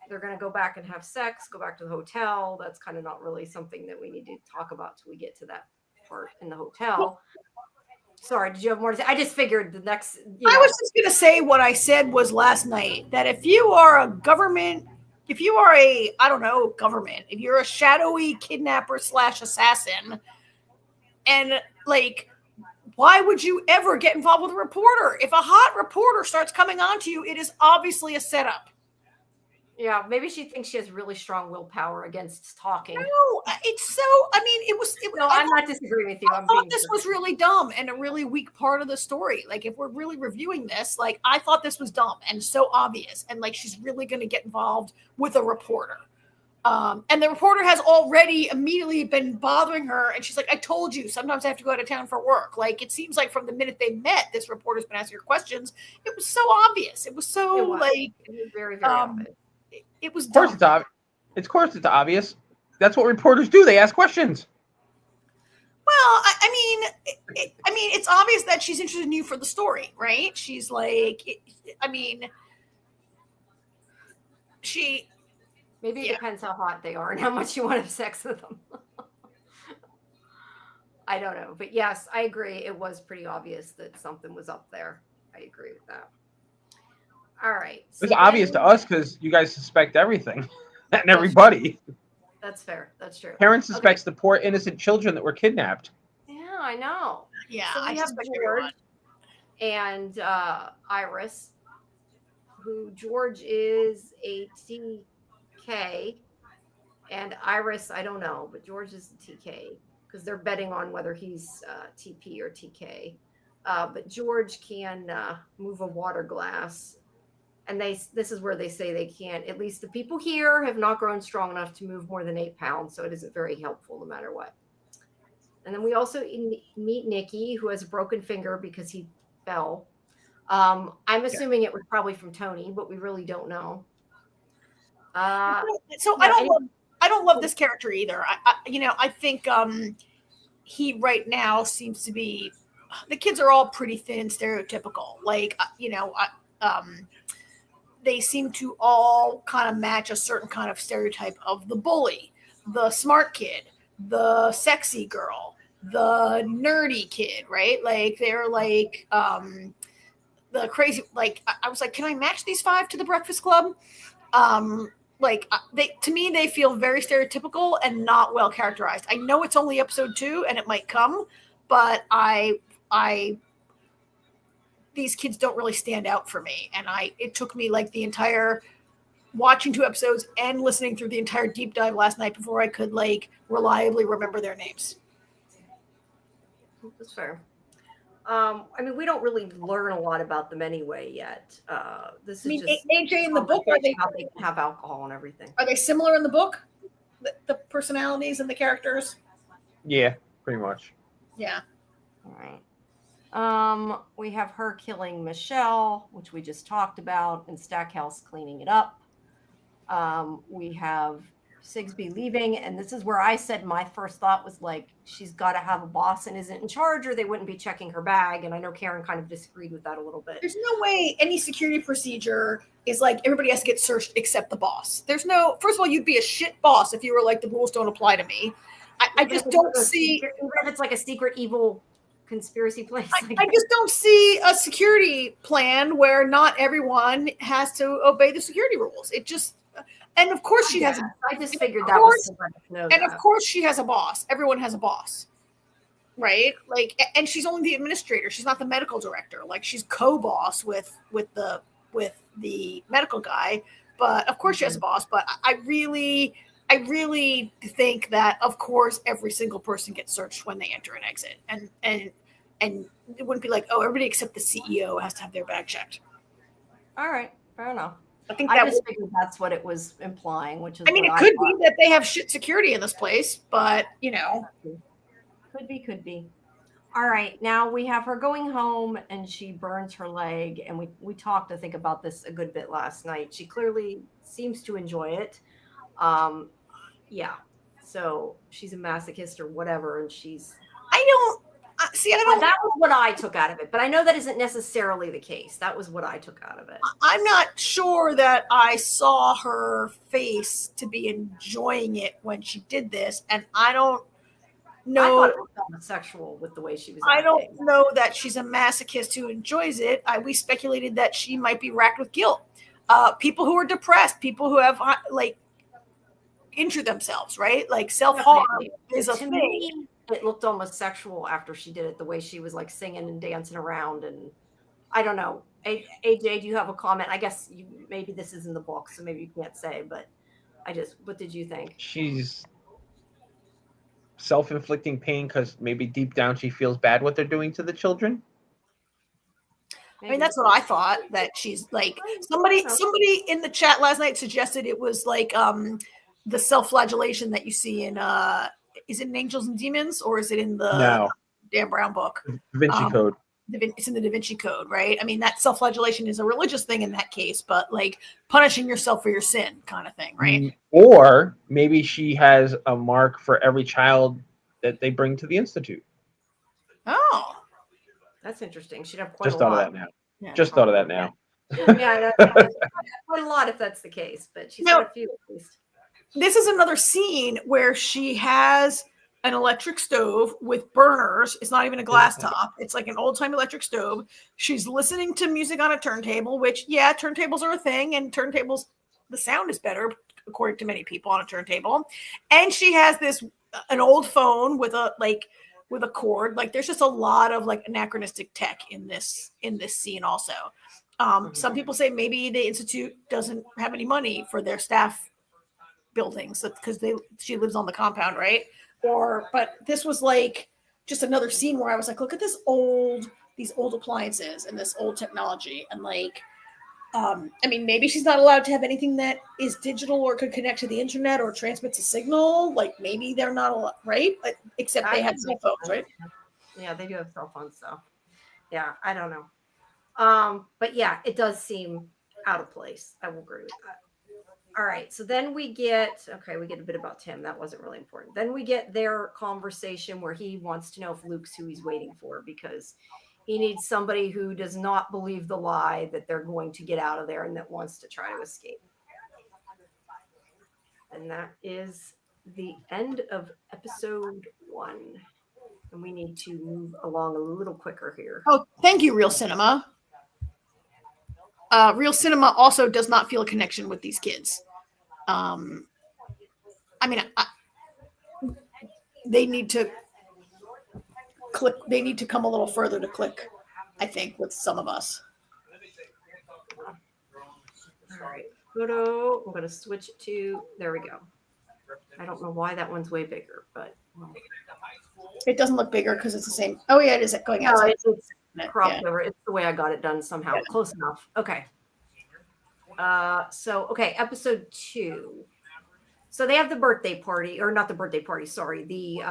They're going to go back and have sex, go back to the hotel. That's kind of not really something that we need to talk about till we get to that part in the hotel. Sorry, did you have more to say? I just figured the next. I was just going to say what I said was last night, that if you are a government, if you're a shadowy kidnapper / assassin, and like, why would you ever get involved with a reporter? If a hot reporter starts coming on to you, it is obviously a setup. Yeah, maybe she thinks she has really strong willpower against talking. No, it's so. I mean, it was. No, I'm not disagreeing with you. I thought this was really dumb and a really weak part of the story. Like, if we're really reviewing this, like, I thought this was dumb and so obvious, and like, she's really going to get involved with a reporter. And the reporter has already immediately been bothering her, and she's like, I told you, sometimes I have to go out of town for work. Like, it seems like from the minute they met, this reporter's been asking her questions. It was so obvious. It was so it was very, very obvious. It was Of course, it's obvious. Of course, it's obvious. That's what reporters do. They ask questions. Well, I mean, it's obvious that she's interested in you for the story, right? She's like, Maybe it depends how hot they are and how much you want to have sex with them. I don't know. But yes, I agree. It was pretty obvious that something was up there. I agree with that. All right. So it's obvious to us because you guys suspect everything and everybody. That's fair. That's true. Parents suspects the poor innocent children that were kidnapped. Yeah, I know. Yeah, so we have George and Iris, who George is a TK, and Iris, I don't know, but George is a TK because they're betting on whether he's TP or TK. But George can move a water glass. And this is where they say they can't, at least the people here have not grown strong enough to move more than 8 pounds. So it isn't very helpful no matter what. And then we also meet Nikki, who has a broken finger because he fell. I'm assuming it was probably from Tony, but we really don't know. So I don't love this character either. I think he right now seems to be, the kids are all pretty thin and stereotypical. Like, they seem to all kind of match a certain kind of stereotype of the bully, the smart kid, the sexy girl, the nerdy kid, right? Like they're like the crazy, like I was like, can I match these 5 to the Breakfast Club? To me, they feel very stereotypical and not well characterized. I know it's only episode 2 and it might come, but these kids don't really stand out for me. And it took me like the entire watching 2 episodes and listening through the entire deep dive last night before I could like reliably remember their names. That's fair. I mean, we don't really learn a lot about them anyway yet. This is just AJ in the book, are they how they can have alcohol and everything. Are they similar in the book? The personalities and the characters? Yeah, pretty much. Yeah. All right. We have her killing Michelle, which we just talked about, and Stackhouse cleaning it up. We have Sigsbee leaving, and this is where I said my first thought was like, she's got to have a boss and isn't in charge, or they wouldn't be checking her bag. And I know Karen kind of disagreed with that a little bit. There's no way any security procedure is like everybody has to get searched except the boss. There's no, first of all, you'd be a shit boss if you were like, the rules don't apply to me. I just don't see, even if it's like a secret evil conspiracy place. I just don't see a security plan where not everyone has to obey the security rules. It just, and of course she has. I just figured that was. Of course she has a boss. Everyone has a boss, right? Like, and she's only the administrator. She's not the medical director. Like, she's co-boss with the medical guy. But of course she has a boss. But I really think that of course every single person gets searched when they enter and exit, and it wouldn't be like, oh, everybody except the CEO has to have their bag checked. All right, fair enough. I think I just figured that's what it was implying, which is. I mean, it could be that they have shit security in this place, but you know, could be. All right, now we have her going home, and she burns her leg, and we talked, I think, about this a good bit last night. She clearly seems to enjoy it. Yeah, so she's a masochist or whatever, and she's. That was what I took out of it, but I know that isn't necessarily the case. That was what I took out of it. I'm not sure that I saw her face to be enjoying it when she did this, and I don't know. I thought it was homosexual with the way she was acting. I don't know that she's a masochist who enjoys it. We speculated that she might be racked with guilt. People who are depressed, people who have like injured themselves, right? Like self-harm is a thing. It looked almost sexual after she did it, the way she was like singing and dancing around. And I don't know. AJ, do you have a comment? I guess maybe this is in the book, so maybe you can't say, but what did you think? She's self-inflicting pain because maybe deep down she feels bad what they're doing to the children. Maybe. I mean, that's what I thought, that she's like, somebody in the chat last night suggested it was like the self-flagellation that you see in is it in Angels and Demons, or is it in the Dan Brown book? Da Vinci Code. It's in the Da Vinci Code, right? I mean, that self-flagellation is a religious thing in that case, but like punishing yourself for your sin kind of thing, right? Or maybe she has a mark for every child that they bring to the Institute. Oh. That's interesting. She'd have quite Just a thought lot. of that now. Yeah. Just thought of that now. Yeah, quite a lot if that's the case, but she's got a few at least. This is another scene where she has an electric stove with burners. It's not even a glass top. It's like an old-time electric stove. She's listening to music on a turntable, which, yeah, turntables are a thing, and turntables, the sound is better, according to many people, on a turntable. And she has an old phone with a cord. Like, there's just a lot of like anachronistic tech in this scene also. Some people say maybe the Institute doesn't have any money for their staff buildings because she lives on the compound, right? But this was like just another scene where I was like, look at these old appliances and this old technology, and like I mean, maybe she's not allowed to have anything that is digital or could connect to the internet or transmits a signal. Like maybe they're not allowed, right? But, except they have cell phones, right? Yeah, they do have cell phones, so yeah, I don't know. But yeah, it does seem out of place. I will agree with that. All right, so then we get a bit about Tim. That wasn't really important. Then we get their conversation where he wants to know if Luke's who he's waiting for because he needs somebody who does not believe the lie that they're going to get out of there and that wants to try to escape. And that is the end of episode 1. And we need to move along a little quicker here. Oh, thank you, Real Cinema. Real Cinema also does not feel a connection with these kids. I mean, they need to click. They need to come a little further to click, I think, with some of us. All right, photo. I'm going to switch it to, there we go. I don't know why that one's way bigger, but. It doesn't look bigger because it's the same. Oh, yeah, it is going out. No, it's cropped over. It's the way I got it done somehow. Yeah. Close enough. Okay. Okay, episode 2. So they have the birthday party, or not the birthday party, sorry, the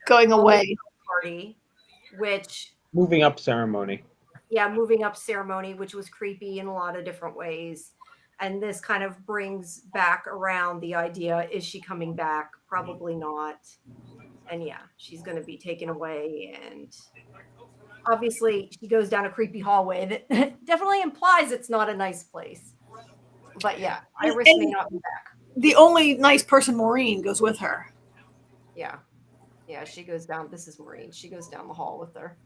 going away party, which moving up ceremony. Yeah, moving up ceremony, which was creepy in a lot of different ways. And this kind of brings back around the idea, is she coming back? Probably not. And yeah, she's going to be taken away. And obviously she goes down a creepy hallway that definitely implies it's not a nice place. But yeah, Iris may not be back. The only nice person, Maureen, goes with her. Yeah. Yeah, she goes down. This is Maureen. She goes down the hall with her.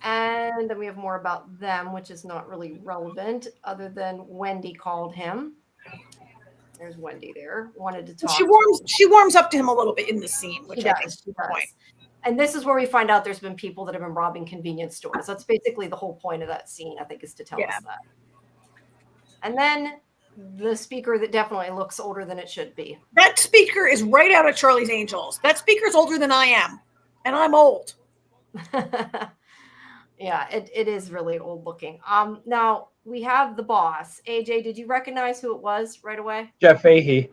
And then we have more about them, which is not really relevant, other than Wendy called him. There's Wendy there. Wanted to talk. She warms up to him a little bit in the scene, which I think is the point. And this is where we find out there's been people that have been robbing convenience stores. That's basically the whole point of that scene, I think, is to tell us that. And then the speaker that definitely looks older than it should be. That speaker is right out of Charlie's Angels. That speaker's older than I am, and I'm old. Yeah, it is really old looking. Now we have the boss. AJ, did you recognize who it was right away? Jeff Fahey.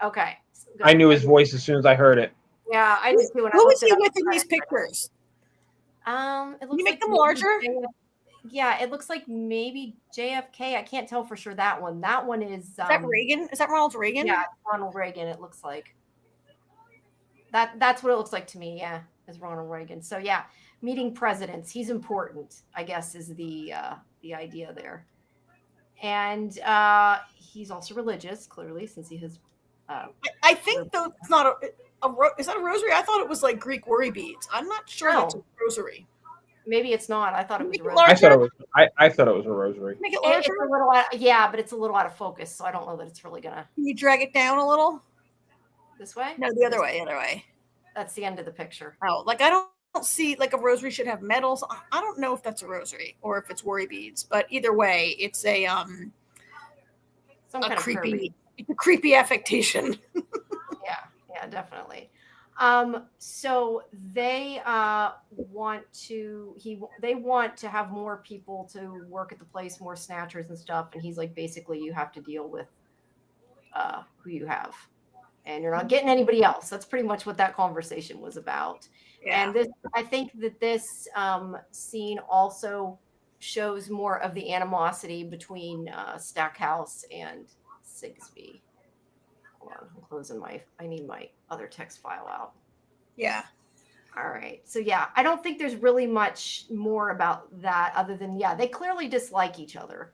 Okay. I knew his voice as soon as I heard it. Yeah, I did too. Who is he with in these pictures? It looks Can you make like them larger? Yeah, it looks like maybe JFK. I can't tell for sure that one. That one is. Is that Reagan? Is that Ronald Reagan? Yeah, Ronald Reagan. It looks like. That's what it looks like to me. Yeah, is Ronald Reagan. So yeah, meeting presidents. He's important, I guess, is the idea there. And he's also religious, clearly, since he has. I think though it's not is that a rosary? I thought it was like Greek worry beads. I'm not sure that's a rosary. Maybe it's not. I thought it was a rosary. I thought it was a rosary. Make it larger? It's a little but it's a little out of focus, so I don't know that it's really gonna. Can you drag it down a little? This way? No, the other way. That's the end of the picture. Oh, like I don't see like a rosary should have medals. I don't know if that's a rosary or if it's worry beads, but either way, it's a some kind of creepy affectation. Yeah, definitely. So they want to have more people to work at the place, more snatchers and stuff. And he's like, basically, you have to deal with who you have, and you're not getting anybody else. That's pretty much what that conversation was about. Yeah. And I think that this scene also shows more of the animosity between Stackhouse and Sigsbee. Hold on, I'm closing I need my other text file out. Yeah. All right. So yeah, I don't think there's really much more about that other than, they clearly dislike each other.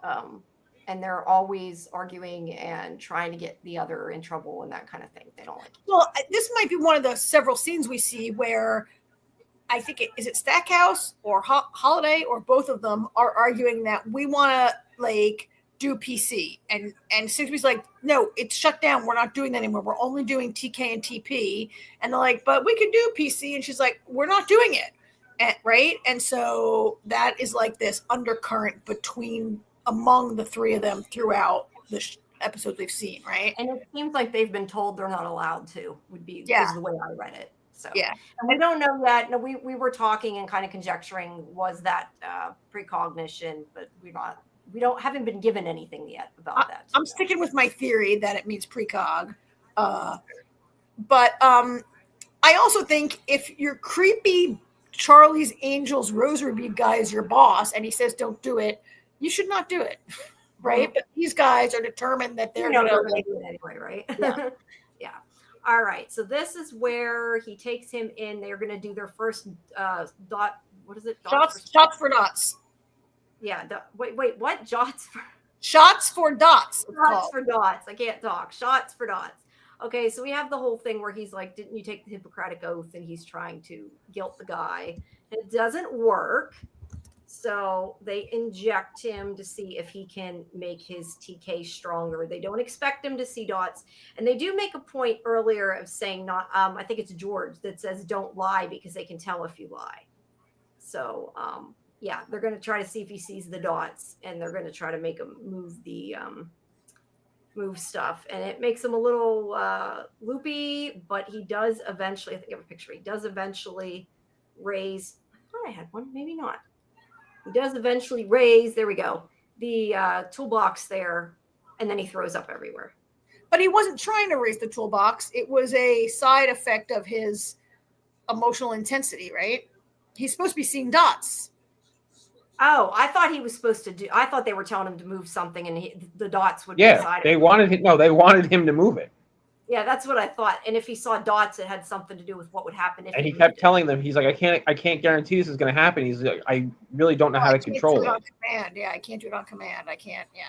And they're always arguing and trying to get the other in trouble and that kind of thing. They don't like each other. Well, this might be one of the several scenes we see where I think is it Stackhouse or Holiday or both of them are arguing that we want to like do PC and Sigsbee's like, no, it's shut down. We're not doing that anymore. We're only doing TK and TP. And they're like, but we can do PC. And she's like, we're not doing it. Right. And so that is like this undercurrent among the three of them throughout the episodes we've seen. Right. And it seems like they've been told they're not allowed to is the way I read it. So, yeah. And we don't know yet. No, we were talking and kind of conjecturing was that precognition, but we're not haven't been given anything yet about that. I'm sticking with my theory that it means precog. But I also think if your creepy Charlie's Angels rosary bead guy is your boss and he says don't do it, you should not do it, right? Mhm. But these guys are determined that they're they're going going to to do it anyway, right? Yeah. Yeah. All right. So this is where he takes him in. They're going to do their first dot. What is it? shots for dots. Yeah. Wait. What? Shots for Dots. shots for dots. I can't talk. Shots for dots. Okay. So we have the whole thing where he's like, "Didn't you take the Hippocratic Oath?" And he's trying to guilt the guy. It doesn't work. So they inject him to see if he can make his TK stronger. They don't expect him to see dots. And they do make a point earlier of saying I think it's George that says don't lie because they can tell if you lie. So yeah, they're going to try to see if he sees the dots and they're going to try to make him move the move stuff. And it makes him a little loopy, but he does eventually, I think I have a picture. He does eventually raise, I thought I had one, maybe not. He does eventually raise, there we go, the toolbox there, and then he throws up everywhere. But he wasn't trying to raise the toolbox. It was a side effect of his emotional intensity, right? He's supposed to be seeing dots. Oh, I thought he was supposed to I thought they were telling him to move something and the dots would be Yeah, they wanted him to move it. Yeah, that's what I thought. And if he saw dots, it had something to do with what would happen if. And he kept telling them, he's like, I can't guarantee this is going to happen. He's like, I really don't know how to control it. On command. Yeah, I can't do it on command. I can't. Yeah.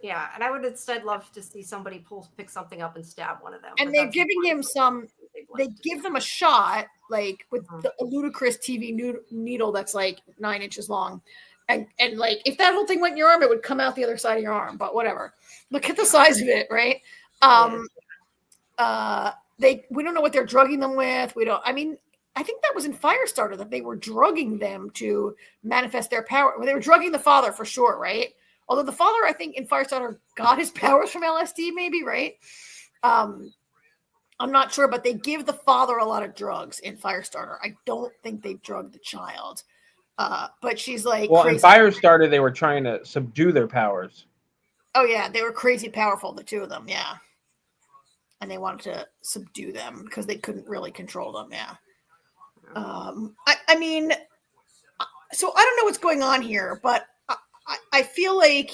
Yeah, and I would instead love to see somebody pick something up and stab one of them. And they're giving him they give them a shot, like with a ludicrous TV needle that's like 9 inches long. And like, if that whole thing went in your arm, it would come out the other side of your arm, but whatever. Look at the size of it, right? We don't know what they're drugging them with. I think that was in Firestarter that they were drugging them to manifest their power. Well, they were drugging the father for sure, right? Although the father, I think in Firestarter got his powers from LSD, maybe, right? I'm not sure, but they give the father a lot of drugs in Firestarter. I don't think they drugged the child. But she's like, well, crazy. In Firestarter, they were trying to subdue their powers. Oh yeah, they were crazy powerful, the two of them, yeah. And they wanted to subdue them because they couldn't really control them, yeah. I mean, so I don't know what's going on here, but I feel like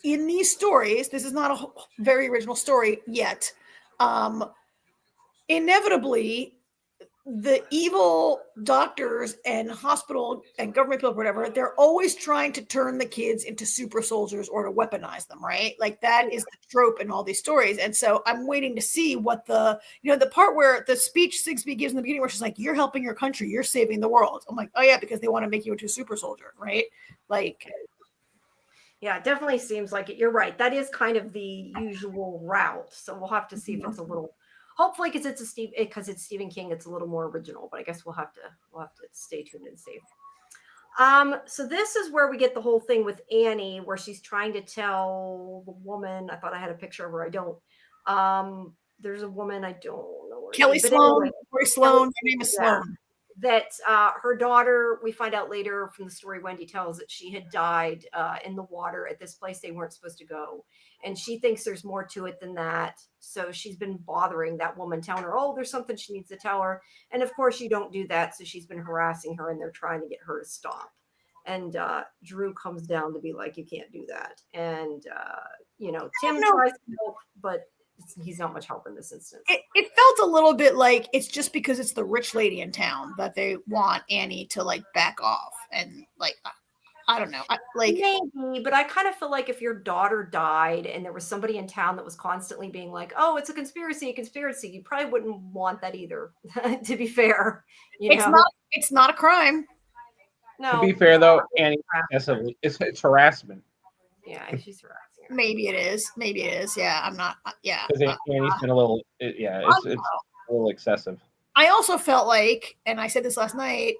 in these stories, this is not a very original story yet. Inevitably, the evil doctors and hospital and government people, whatever, they're always trying to turn the kids into super soldiers or to weaponize them, right? Like that is the trope in all these stories. And so I'm waiting to see what the part where the speech Sigsbee gives in the beginning where she's like, you're helping your country, you're saving the world. I'm like, oh yeah, because they want to make you into a super soldier, right? Like, yeah, it definitely seems like it. You're right. That is kind of the usual route. So we'll have to see if it's a little, hopefully because it's Stephen King, it's a little more original, but I guess we'll have to stay tuned and see. So this is where we get the whole thing with Annie, where she's trying to tell the woman, I thought I had a picture of her. I don't. There's a woman, I don't know. Kelly Sloan, Corey Sloan, her name is Sloan. That her daughter, we find out later from the story Wendy tells, that she had died in the water at this place they weren't supposed to go. And she thinks there's more to it than that. So she's been bothering that woman, telling her, oh, there's something she needs to tell her. And of course, you don't do that. So she's been harassing her and they're trying to get her to stop. And Drew comes down to be like, you can't do that. And, Tim tries to help, but he's not much help in this instance. It felt a little bit like it's just because it's the rich lady in town that they want Annie to like back off. And like, I don't know. Maybe, but I kind of feel like if your daughter died and there was somebody in town that was constantly being like, oh, it's a conspiracy, you probably wouldn't want that either, to be fair. It's not a crime. No. To be fair, though, Annie, it's harassment. Yeah, she's harassing her. Maybe it is. Yeah, I'm not. Yeah. Because Annie's been a little, it's a little excessive. I also felt like, and I said this last night,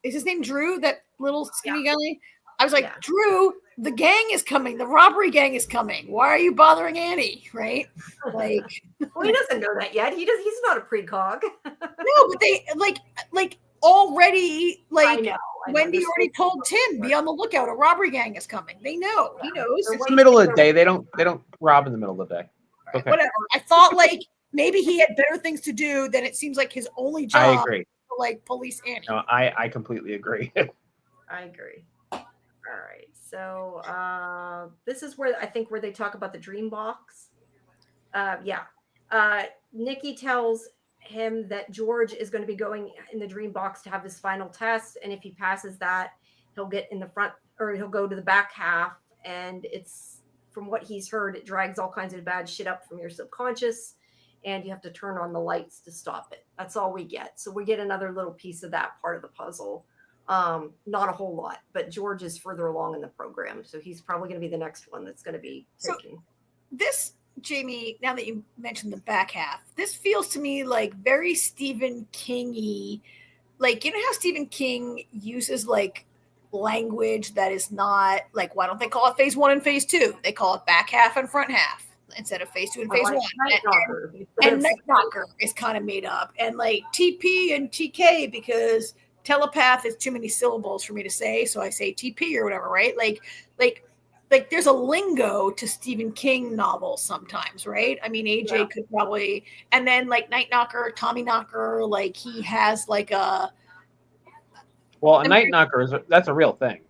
is his name Drew, that little skinny guy? I was like, Drew, the gang is coming. The robbery gang is coming. Why are you bothering Annie? Right? Like, well, he doesn't know that yet. He's not a precog. No, but they like already like. I Wendy already told Tim, be on the lookout. A robbery gang is coming. They know. He knows. It's the middle of the day. They don't rob in the middle of the day. Right, okay. Whatever. I thought like maybe he had better things to do than it seems like his only job. I agree. To, like police Annie. No, I completely agree. I agree. All right. So this is where I think where they talk about the dream box. Nikki tells him that George is going to be going in the dream box to have his final test, and if he passes that, he'll get in the front, or he'll go to the back half. And it's, from what he's heard, it drags all kinds of bad shit up from your subconscious, and you have to turn on the lights to stop it. That's all we get. So we get another little piece of that part of the puzzle. Not a whole lot, but George is further along in the program, so he's probably going to be the next one that's going to be taken. So this, Jamie, now that you mentioned the back half, this feels to me like very Stephen King-y. Like, you know how Stephen King uses like language that is not like, why don't they call it phase 1 and phase 2? They call it back half and front half instead of phase 2 and phase 1. And Night Knocker is kind of made up, and like TP and TK, because telepath is too many syllables for me to say, so I say TP or whatever, right? Like there's a lingo to Stephen King novels sometimes, right? I mean, AJ could probably, and then like Night Knocker, Tommy Knocker, like he has like a. Well, a Night Knocker that's a real thing.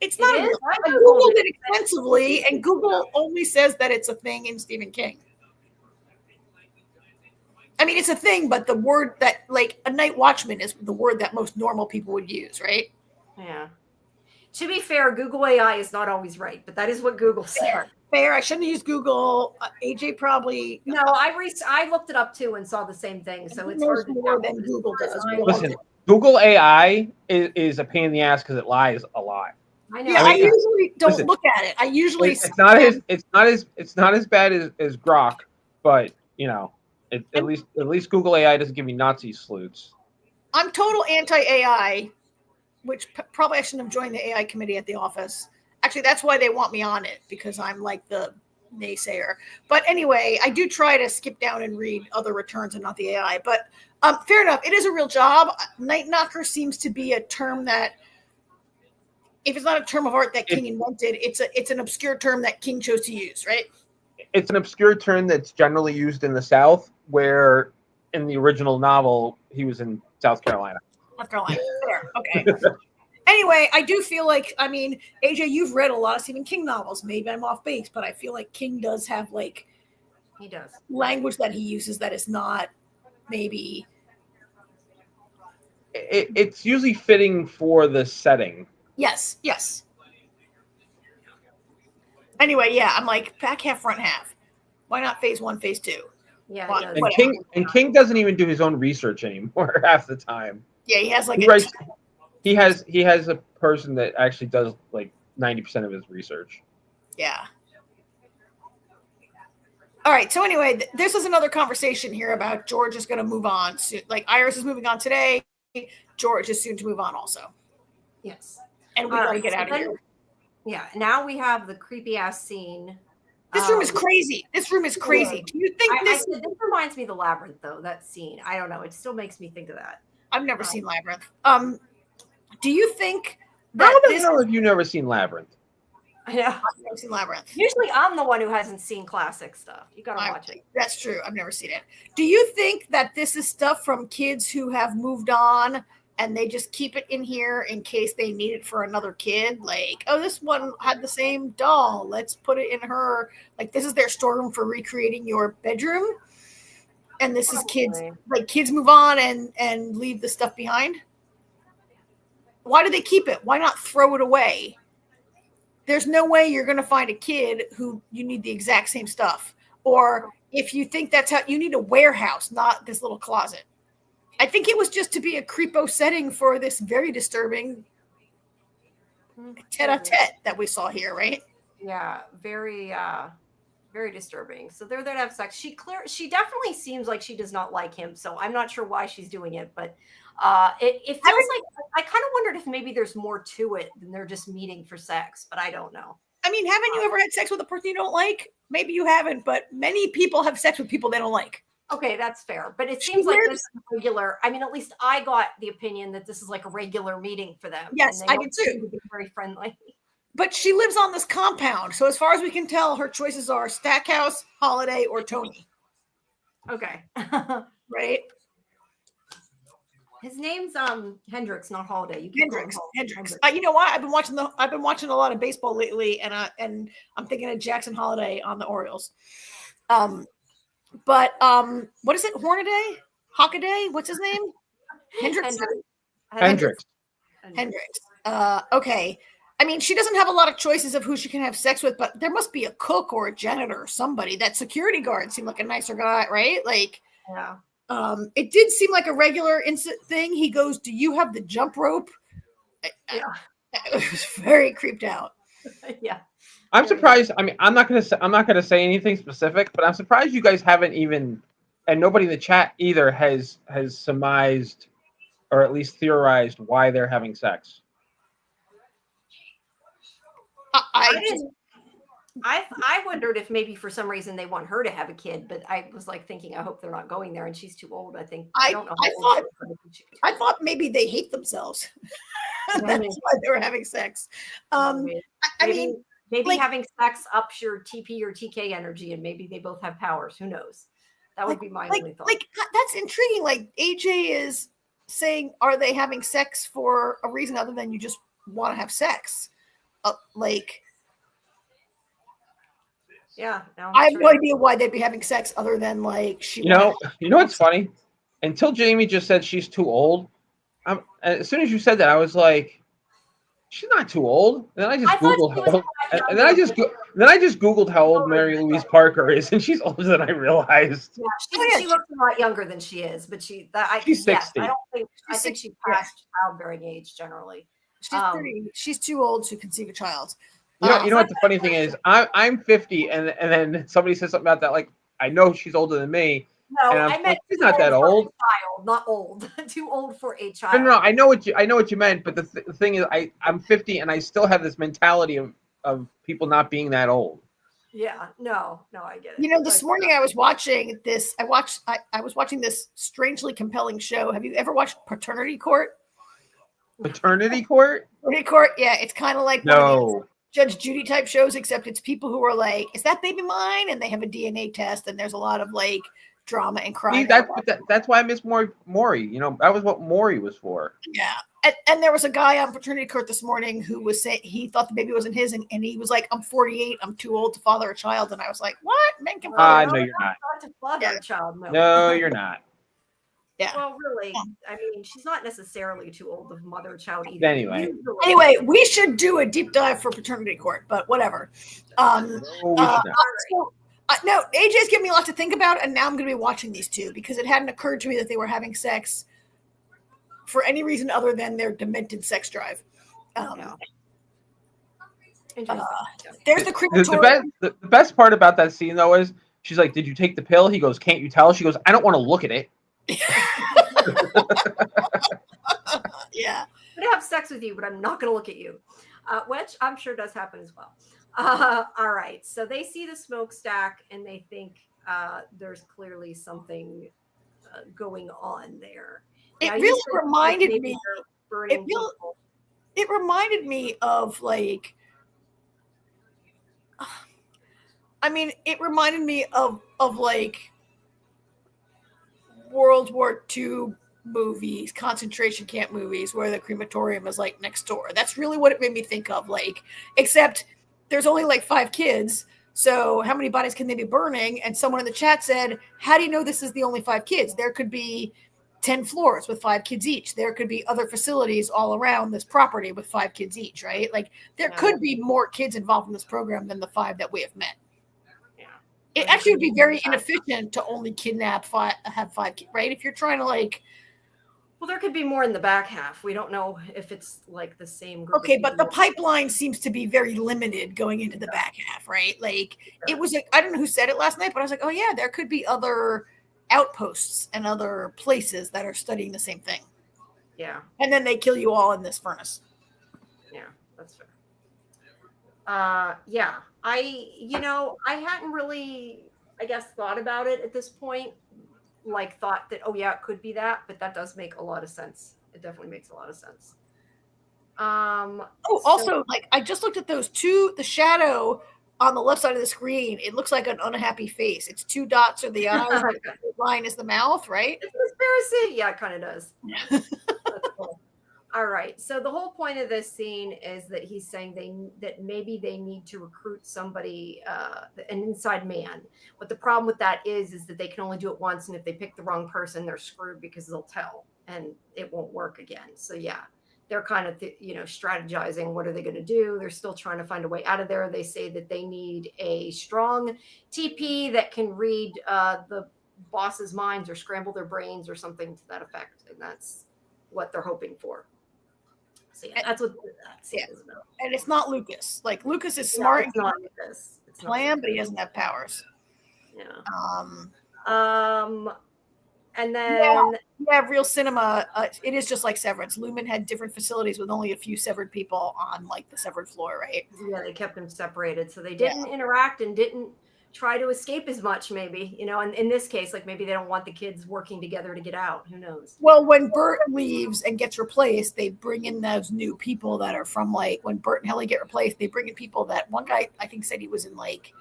It's not. I Googled it extensively, and Google only says that it's a thing in Stephen King. I mean, it's a thing, but the word that, like, a night watchman is the word that most normal people would use, right? Yeah. To be fair, Google AI is not always right, but that is what Google said. Fair. I shouldn't have used Google. AJ probably. No, I looked it up too and saw the same thing. So it's hard more than Google does. Listen, Google AI is a pain in the ass because it lies a lot. I know. Yeah, I usually don't look at it. I usually. It's not as bad as Grok, but you know, at least Google AI doesn't give you Nazi salutes. I'm total anti-AI. Which probably I shouldn't have joined the AI committee at the office. Actually, that's why they want me on it, because I'm like the naysayer. But anyway, I do try to skip down and read other returns and not the AI. But fair enough. It is a real job. Night Knocker seems to be a term that, if it's not a term of art that King invented, it's an obscure term that King chose to use, right? It's an obscure term that's generally used in the South, where in the original novel, he was in South Carolina. North Carolina. Fair. Okay. Anyway, I do feel like, I mean, AJ, you've read a lot of Stephen King novels. Maybe I'm off base, but I feel like King does have like, he does language that he uses that is not maybe. It's usually fitting for the setting. Yes. Anyway, yeah, I'm like back half, front half. Why not phase 1, phase 2? Yeah. King doesn't even do his own research anymore half the time. Yeah, he has like he has a person that actually does like 90% of his research. Yeah. All right. So anyway, this is another conversation here about George is going to move on soon. Like Iris is moving on today. George is soon to move on also. Yes. And we got to get out of here. Yeah. Now we have the creepy ass scene. This room is crazy. This room is crazy. Do you think this reminds me of the Labyrinth, though, that scene? I don't know. It still makes me think of that. I've never seen Labyrinth. Do you think that I don't know if you've never seen Labyrinth? Yeah. I've never seen Labyrinth. Usually I'm the one who hasn't seen classic stuff. You gotta watch it. That's true. I've never seen it. Do you think that this is stuff from kids who have moved on and they just keep it in here in case they need it for another kid? Like, oh, this one had the same doll. Let's put it in her. Like, this is their storeroom for recreating your bedroom. And this is kids, like kids move on and leave the stuff behind. Why do they keep it? Why not throw it away? There's no way you're going to find a kid who you need the exact same stuff. Or if you think that's how you need a warehouse, not this little closet. I think it was just to be a creepo setting for this very disturbing tete-a-tete that we saw here, right? Yeah, very disturbing. So they're there to have sex. She definitely seems like she does not like him. So I'm not sure why she's doing it, but it feels like I kind of wondered if maybe there's more to it than they're just meeting for sex, but I don't know. I mean, haven't you ever had sex with a person you don't like? Maybe you haven't, but many people have sex with people they don't like. Okay, that's fair. But it She seems like lives- this is regular. I mean, at least I got the opinion that this is like a regular meeting for them. Yes, and they I don't did too. seem to be very friendly. But she lives on this compound. So as far as we can tell, her choices are Stackhouse, Holiday, or Tony. Okay. Right? His name's Hendrix, not Holiday. You keep calling him Hendrix. You know what? I've been watching a lot of baseball lately, and I'm thinking of Jackson Holiday on the Orioles. But what is it? Hornaday? Hockaday? What's his name? Hendrix. Okay. I mean, she doesn't have a lot of choices of who she can have sex with, but there must be a cook or a janitor or somebody. That security guard seemed like a nicer guy, right? Like, yeah. It did seem like a regular instant thing. He goes, "Do you have the jump rope?" Yeah. I was very creeped out. Yeah. I'm surprised. I mean, I'm not gonna say anything specific, but I'm surprised you guys haven't even, and nobody in the chat either has surmised or at least theorized why they're having sex. I wondered if maybe for some reason they want her to have a kid, but I was like thinking, I hope they're not going there, and she's too old. I think I don't know. I thought maybe they hate themselves. That's why they were having sex. I mean, maybe like, having sex ups your TP or TK energy, and maybe they both have powers. Who knows? That would be my only thought. Like that's intriguing. Like AJ is saying, are they having sex for a reason other than you just want to have sex? Yeah, I have no idea why they'd be having sex other than like she. You know what's funny? Until Jamie just said she's too old. As soon as you said that, I was like, she's not too old. And then I just googled how old, and then I just googled how old Mary Louise Parker is, and she's older than I realized. Yeah, she looks a lot younger than she is, but she's 60. I think she's past childbearing age generally. She's too old to conceive a child. You know what the funny thing is? I'm 50, and then somebody says something about that. Like, I know she's older than me. No, I meant she's not that old. Child, not old. Too old for a child. No, I know what you meant. But the thing is, I'm 50, and I still have this mentality of people not being that old. Yeah, no, I get it. You know, this morning I was watching this. I was watching this strangely compelling show. Have you ever watched Paternity Court? Paternity Court? Paternity Court. Yeah, it's kind of like no. Judge Judy type shows, except it's people who are like, "Is that baby mine?" And they have a DNA test, and there's a lot of like drama and crime. See, that's why I miss Maury. You know, that was what Maury was for. Yeah, and there was a guy on Paternity Court this morning who was saying he thought the baby wasn't his, and he was like, "I'm 48, I'm too old to father a child," and I was like, "What? Men can father? No, you're not. To father a child, no. No, you're not. Yeah. Well, really, I mean, she's not necessarily too old to mother a child either. Anyway, we should do a deep dive for Paternity Court, but whatever. No, AJ's giving me a lot to think about, and now I'm going to be watching these two because it hadn't occurred to me that they were having sex for any reason other than their demented sex drive. There's the crematorium. The best part about that scene, though, is she's like, "Did you take the pill?" He goes, "Can't you tell?" She goes, "I don't want to look at it." Yeah. I'm going to have sex with you, but I'm not going to look at you, which I'm sure does happen as well. All right. So they see the smokestack and they think there's clearly something going on there. It really reminded me. It reminded me of like. I mean, it reminded me of like World War II movies, concentration camp movies, where the crematorium is like next door. That's really what it made me think of. Like, except there's only like 5 kids. So how many bodies can they be burning? And someone in the chat said, how do you know this is the only 5 kids? There could be 10 floors with 5 kids each. There could be other facilities all around this property with 5 kids each, right? Like there could be more kids involved in this program than the 5 that we have met. It actually would be very inefficient to only kidnap have 5 kids, right? If you're trying to like. Well, there could be more in the back half. We don't know if it's like the same group. Okay, but the pipeline seems to be very limited going into the back half, right? Like it was, I don't know who said it last night, but I was like, oh yeah, there could be other outposts and other places that are studying the same thing. Yeah. And then they kill you all in this furnace. Yeah, that's fair. Yeah. I hadn't really, I guess, thought about it at this point, like thought that, oh yeah, it could be that, but that does make a lot of sense. It definitely makes a lot of sense. Also, like I just looked at those two, the shadow on the left side of the screen. It looks like an unhappy face. It's 2 dots are the eyes, the line is the mouth, right? It's a conspiracy. Yeah, it kind of does. That's cool. All right. So the whole point of this scene is that he's saying that maybe they need to recruit somebody, an inside man. But the problem with that is that they can only do it once, and if they pick the wrong person, they're screwed because they'll tell, and it won't work again. So yeah, they're kind of strategizing. What are they going to do? They're still trying to find a way out of there. They say that they need a strong TP that can read the boss's minds or scramble their brains or something to that effect, and that's what they're hoping for. So yeah, that's what that scene is about. And it's not Lucas. Like Lucas is smart. It's not Lucas. It's plan, but he doesn't have powers. Yeah. And then real cinema. It is just like Severance. Lumen had different facilities with only a few severed people on like the severed floor, right? Yeah, they kept them separated, so they didn't interact and didn't try to escape as much, maybe, and in this case, like maybe they don't want the kids working together to get out. Who knows? Well, when Bert leaves and gets replaced, they bring in those new people that are from like when Bert and Helly get replaced, they bring in people that one guy I think said he was in like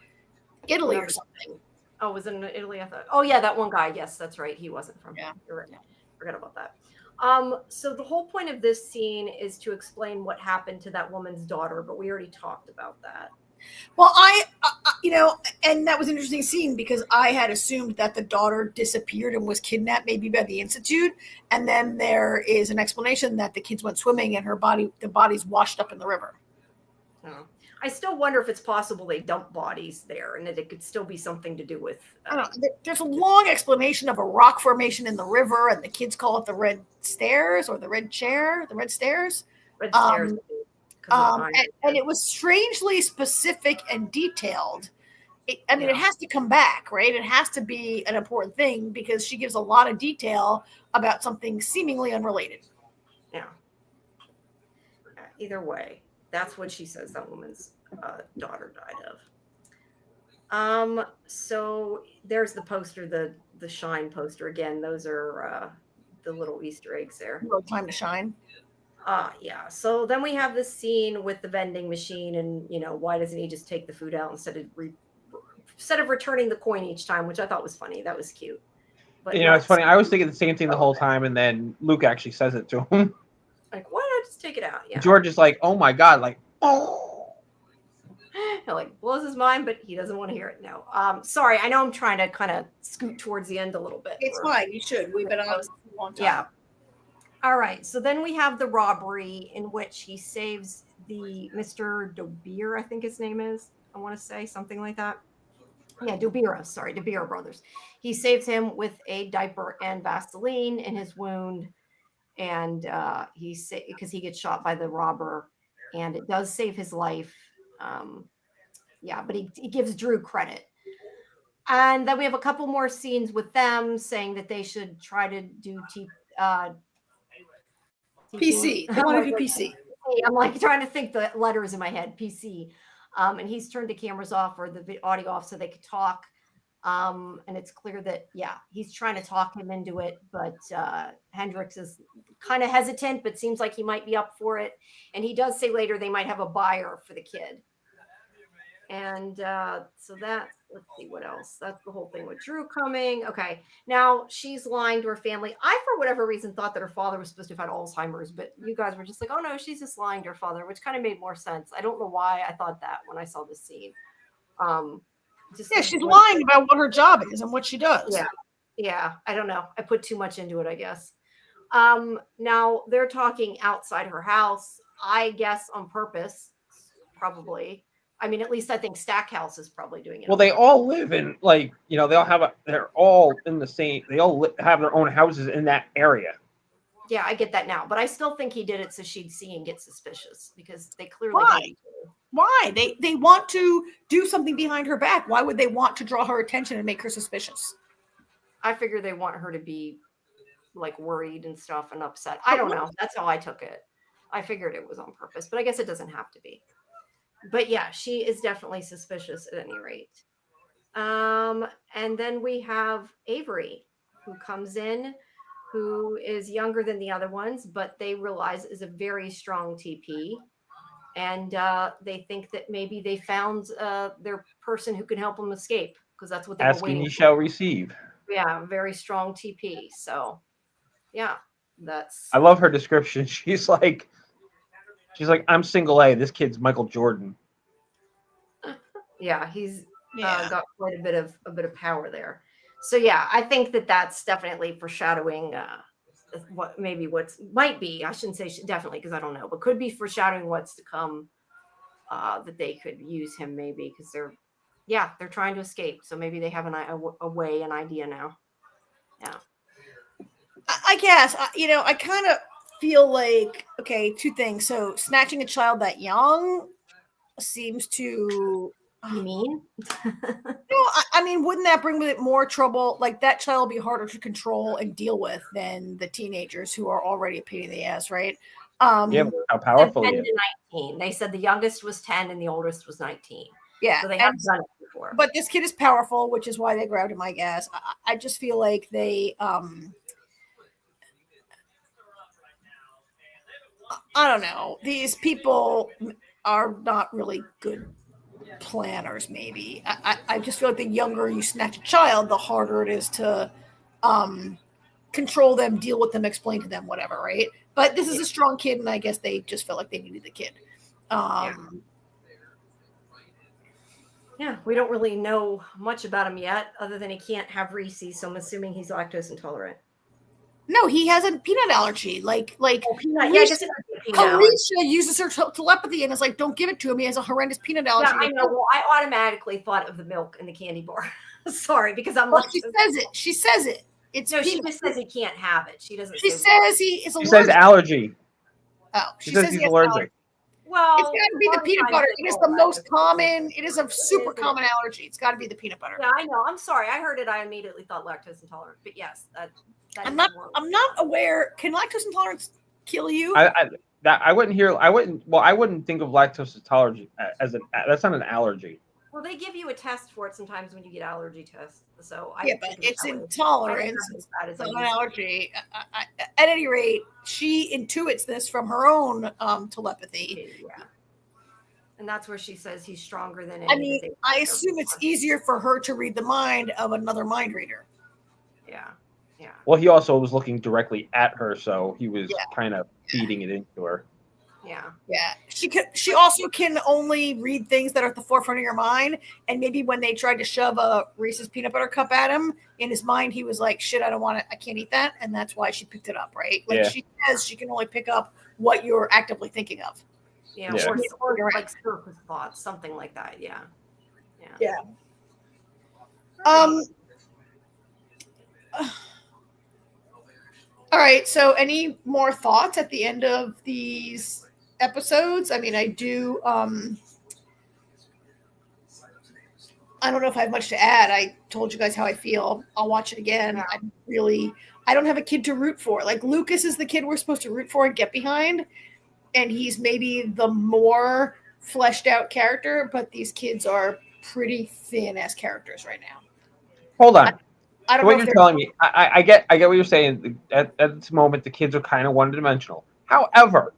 Italy or something. Oh, was it in Italy? I thought. Oh yeah, that one guy. Yes, that's right. He wasn't from. Yeah, you're right. Forgot about that. So the whole point of this scene is to explain what happened to that woman's daughter, but we already talked about that. Well, and that was an interesting scene because I had assumed that the daughter disappeared and was kidnapped maybe by the Institute. And then there is an explanation that the kids went swimming and the body's washed up in the river. Oh. I still wonder if it's possible they dump bodies there and that it could still be something to do with. I don't know. There's a long explanation of a rock formation in the river, and the kids call it the red stairs or the red chair, the red stairs. Red stairs. And it was strangely specific and detailed. It has to come back, right? It has to be an important thing because she gives a lot of detail about something seemingly unrelated. Yeah. Either way, that's what she says that woman's daughter died of. So there's the poster, the Shine poster again. Those are the little Easter eggs there. No time to shine. Yeah. So then we have this scene with the vending machine, and why doesn't he just take the food out instead of returning the coin each time, which I thought was funny. That was cute. But it's funny. I was thinking the same thing the whole time, and then Luke actually says it to him. Like, why not just take it out? Yeah. George is like, oh my god, like, oh. It like blows his mind, but he doesn't want to hear it. No. Sorry, I know I'm trying to kind of scoot towards the end a little bit. It's fine. You should. We've been on a long time. Yeah. All right. So then we have the robbery in which he saves the Mr. Dobir, I think his name is. I want to say something like that. Yeah, Dobira brothers. He saves him with a diaper and Vaseline in his wound. And because he gets shot by the robber, and it does save his life. But he gives Drew credit. And then we have a couple more scenes with them saying that they should try to do PC. I want to do PC. I'm like trying to think the letters in my head. PC. And he's turned the cameras off or the audio off so they could talk. And it's clear that, he's trying to talk him into it, but Hendrix is kind of hesitant, but seems like he might be up for it. And he does say later they might have a buyer for the kid. And so that, let's see what else. That's the whole thing with Drew coming. Okay. Now she's lying to her family. I, for whatever reason, thought that her father was supposed to have had Alzheimer's, but you guys were just like, oh no, she's just lying to her father, which kind of made more sense. I don't know why I thought that when I saw this scene. She's lying about what her job is and what she does. Yeah. I don't know. I put too much into it, I guess. Now they're talking outside her house, I guess on purpose, probably. I mean, at least I think Stackhouse is probably doing it. Well, they all live in they're all in the same. They all have their own houses in that area. Yeah, I get that now, but I still think he did it so she'd see and get suspicious because they clearly. Why? They want to do something behind her back. Why would they want to draw her attention and make her suspicious? I figure they want her to be like worried and stuff and upset. I don't know. That's how I took it. I figured it was on purpose, but I guess it doesn't have to be. But yeah, she is definitely suspicious at any rate. And then we have Avery. who comes in, who is younger than the other ones, but they realize is a very strong TP. And they think that maybe they found their person who can help them escape, because that's what they were Asking waiting ye for. shall receive. Yeah, very strong TP. So, yeah, that's. I love her description. She's like, I'm single A. This kid's Michael Jordan. Yeah, he's got quite a bit of power there. So yeah, I think that that's definitely foreshadowing what might be. I shouldn't say definitely, because I don't know, but could be foreshadowing what's to come. That they could use him maybe, because they're trying to escape. So maybe they have a way, an idea now. Yeah. I guess, I kind of feel like, okay, two things. So snatching a child that young seems to... You mean? I mean, wouldn't that bring with it more trouble? Like, that child will be harder to control and deal with than the teenagers who are already a pain in the ass, right? Yeah, how powerful 10 he is. to 19. They said the youngest was 10 and the oldest was 19. Yeah. So they haven't done it before. But this kid is powerful, which is why they grabbed him, I guess. I just feel like they... I don't know. These people are not really good planners, maybe. I just feel like the younger you snatch a child, the harder it is to control them, deal with them, explain to them, whatever, right? But this is a strong kid, and I guess they just felt like they needed the kid. Yeah, we don't really know much about him yet, other than he can't have Reese's, so I'm assuming he's lactose intolerant. No, he has a peanut allergy. Like peanut. Yeah, I guess Alicia uses her telepathy and is like, don't give it to him. He has a horrendous peanut allergy. Yeah, I know. Well, I automatically thought of the milk in the candy bar. Sorry, because I'm like, she says it. It's no, she just says he can't have it. She doesn't. She says he is allergic. She says allergy. Oh, she says he's allergic. Well, it's got to be the peanut butter. It is the most common. It is a super common allergy. It's got to be the peanut butter. Yeah, I know. I'm sorry. I heard it. I immediately thought lactose intolerant. But yes, I'm not aware. Can lactose intolerance kill you? I wouldn't think of lactose intolerance as that's not an allergy. Well, they give you a test for it sometimes when you get allergy tests. So but it's intolerance. It's not an allergy. At any rate, she intuits this from her own telepathy. Yeah. And that's where she says he's stronger than any. I mean, I assume it's easier for her to read the mind of another mind reader. Yeah. Yeah. Well, he also was looking directly at her, so he was kind of feeding it into her. Yeah. Yeah. She also can only read things that are at the forefront of your mind. And maybe when they tried to shove a Reese's peanut butter cup at him, in his mind, he was like, shit, I don't want it. I can't eat that. And that's why she picked it up, right? Like she says she can only pick up what you're actively thinking of. Yeah. Or like surface thoughts, something like that. Yeah. Yeah. All right. So any more thoughts at the end of these episodes? I mean, I do. I don't know if I have much to add. I told you guys how I feel. I'll watch it again. I don't have a kid to root for. Like, Lucas is the kid we're supposed to root for and get behind. And he's maybe the more fleshed out character, but these kids are pretty thin ass characters right now. Hold on. I don't know what you're telling me. I get what you're saying. At this moment, the kids are kind of one-dimensional. However,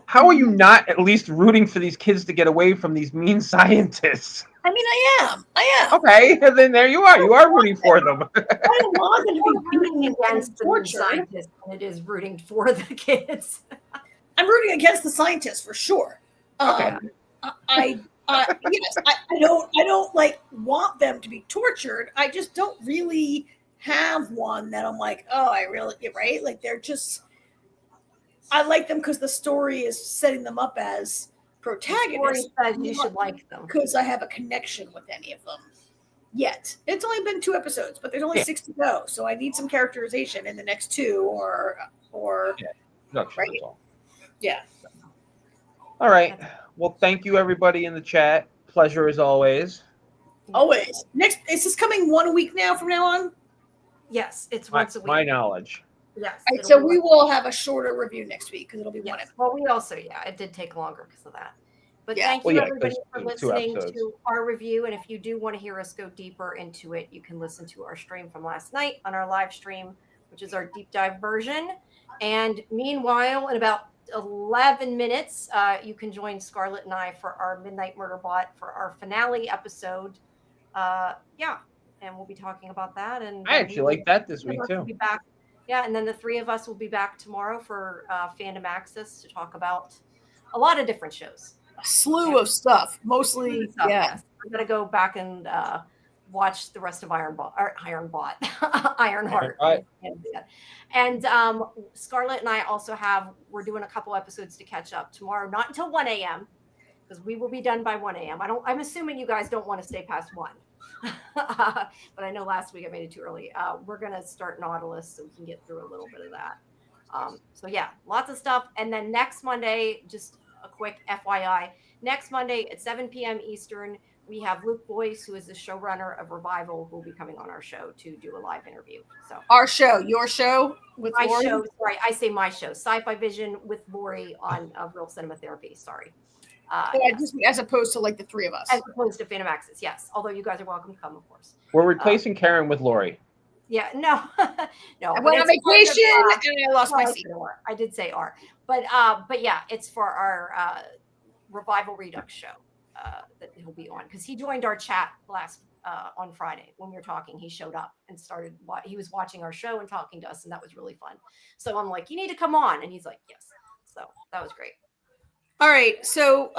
how are you not at least rooting for these kids to get away from these mean scientists? I mean, I am. Okay, and then there you are. You are rooting for them. I don't want them to be rooting against the scientists than it is rooting for the kids. I'm rooting against the scientists for sure. Okay. Yes, I don't like want them to be tortured. I just don't really have one that I'm like, oh, I really, right? Like, they're just, I like them because the story is setting them up as protagonists. You should like them because I have a connection with any of them. Yet it's only been 2 episodes, but there's only 6 to go, so I need some characterization in the next 2 or right? Yeah. All right. Well, thank you, everybody in the chat. Pleasure as always. Always. Next, is this coming 1 week now from now on? Yes, it's once a week. My knowledge. Yes. Right, so we will have a shorter review next week because it'll be 1 episode. Well, we also, it did take longer because of that. But Yeah. thank Well, you yeah, everybody 'cause for it was 2 listening episodes. to our review. And if you do want to hear us go deeper into it, you can listen to our stream from last night on our live stream, which is our deep dive version. And meanwhile, in about 11 minutes, you can join Scarlett and I for our Midnight Murderbot for our finale episode. Yeah, and we'll be talking about that. And I actually like that this week we'll too. be back. Yeah, and then the 3 of us will be back tomorrow for Fandom Access to talk about a lot of different shows. A slew of stuff, mostly. Stuff, Yeah. yes. I'm gonna go back and watch the rest of Ironheart. Ironheart. And Scarlett and I also we're doing a couple episodes to catch up tomorrow, not until 1 a.m. because we will be done by 1 a.m. I'm assuming you guys don't want to stay past 1. But I know last week I made it too early. We're gonna start Nautilus so we can get through a little bit of that. So yeah, lots of stuff. And then next Monday, just a quick FYI, next Monday at 7 p.m. Eastern, we have Luke Boyce, who is the showrunner of Revival, who will be coming on our show to do a live interview. So Our show, your show with my Lori? show, sorry, I say my show, Sci-Fi-Vision with Lori on Real Cinema Therapy. Sorry. Just as opposed to like the 3 of us. As opposed to Fandom Access, yes. Although you guys are welcome to come, of course. We're replacing Karen with Lori. Yeah, no, no. I went on vacation and I lost my seat. I did say R, but yeah, it's for our Revival Redux show that he'll be on because he joined our chat last on Friday when we were talking. He showed up and started. He was watching our show and talking to us, and that was really fun. So I'm like, you need to come on, and he's like, yes. So that was great. All right, so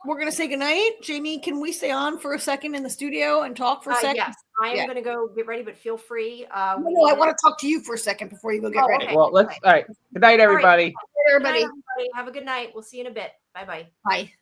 we're gonna say goodnight. Jamie, can we stay on for a second in the studio and talk for a second? Yes, I am going to go get ready, but feel free. No, I want to talk to you for a second before you go get ready. Okay. Well, all right. Good night, everybody. Everybody. Good night, everybody. Have a good night. We'll see you in a bit. Bye-bye. Bye.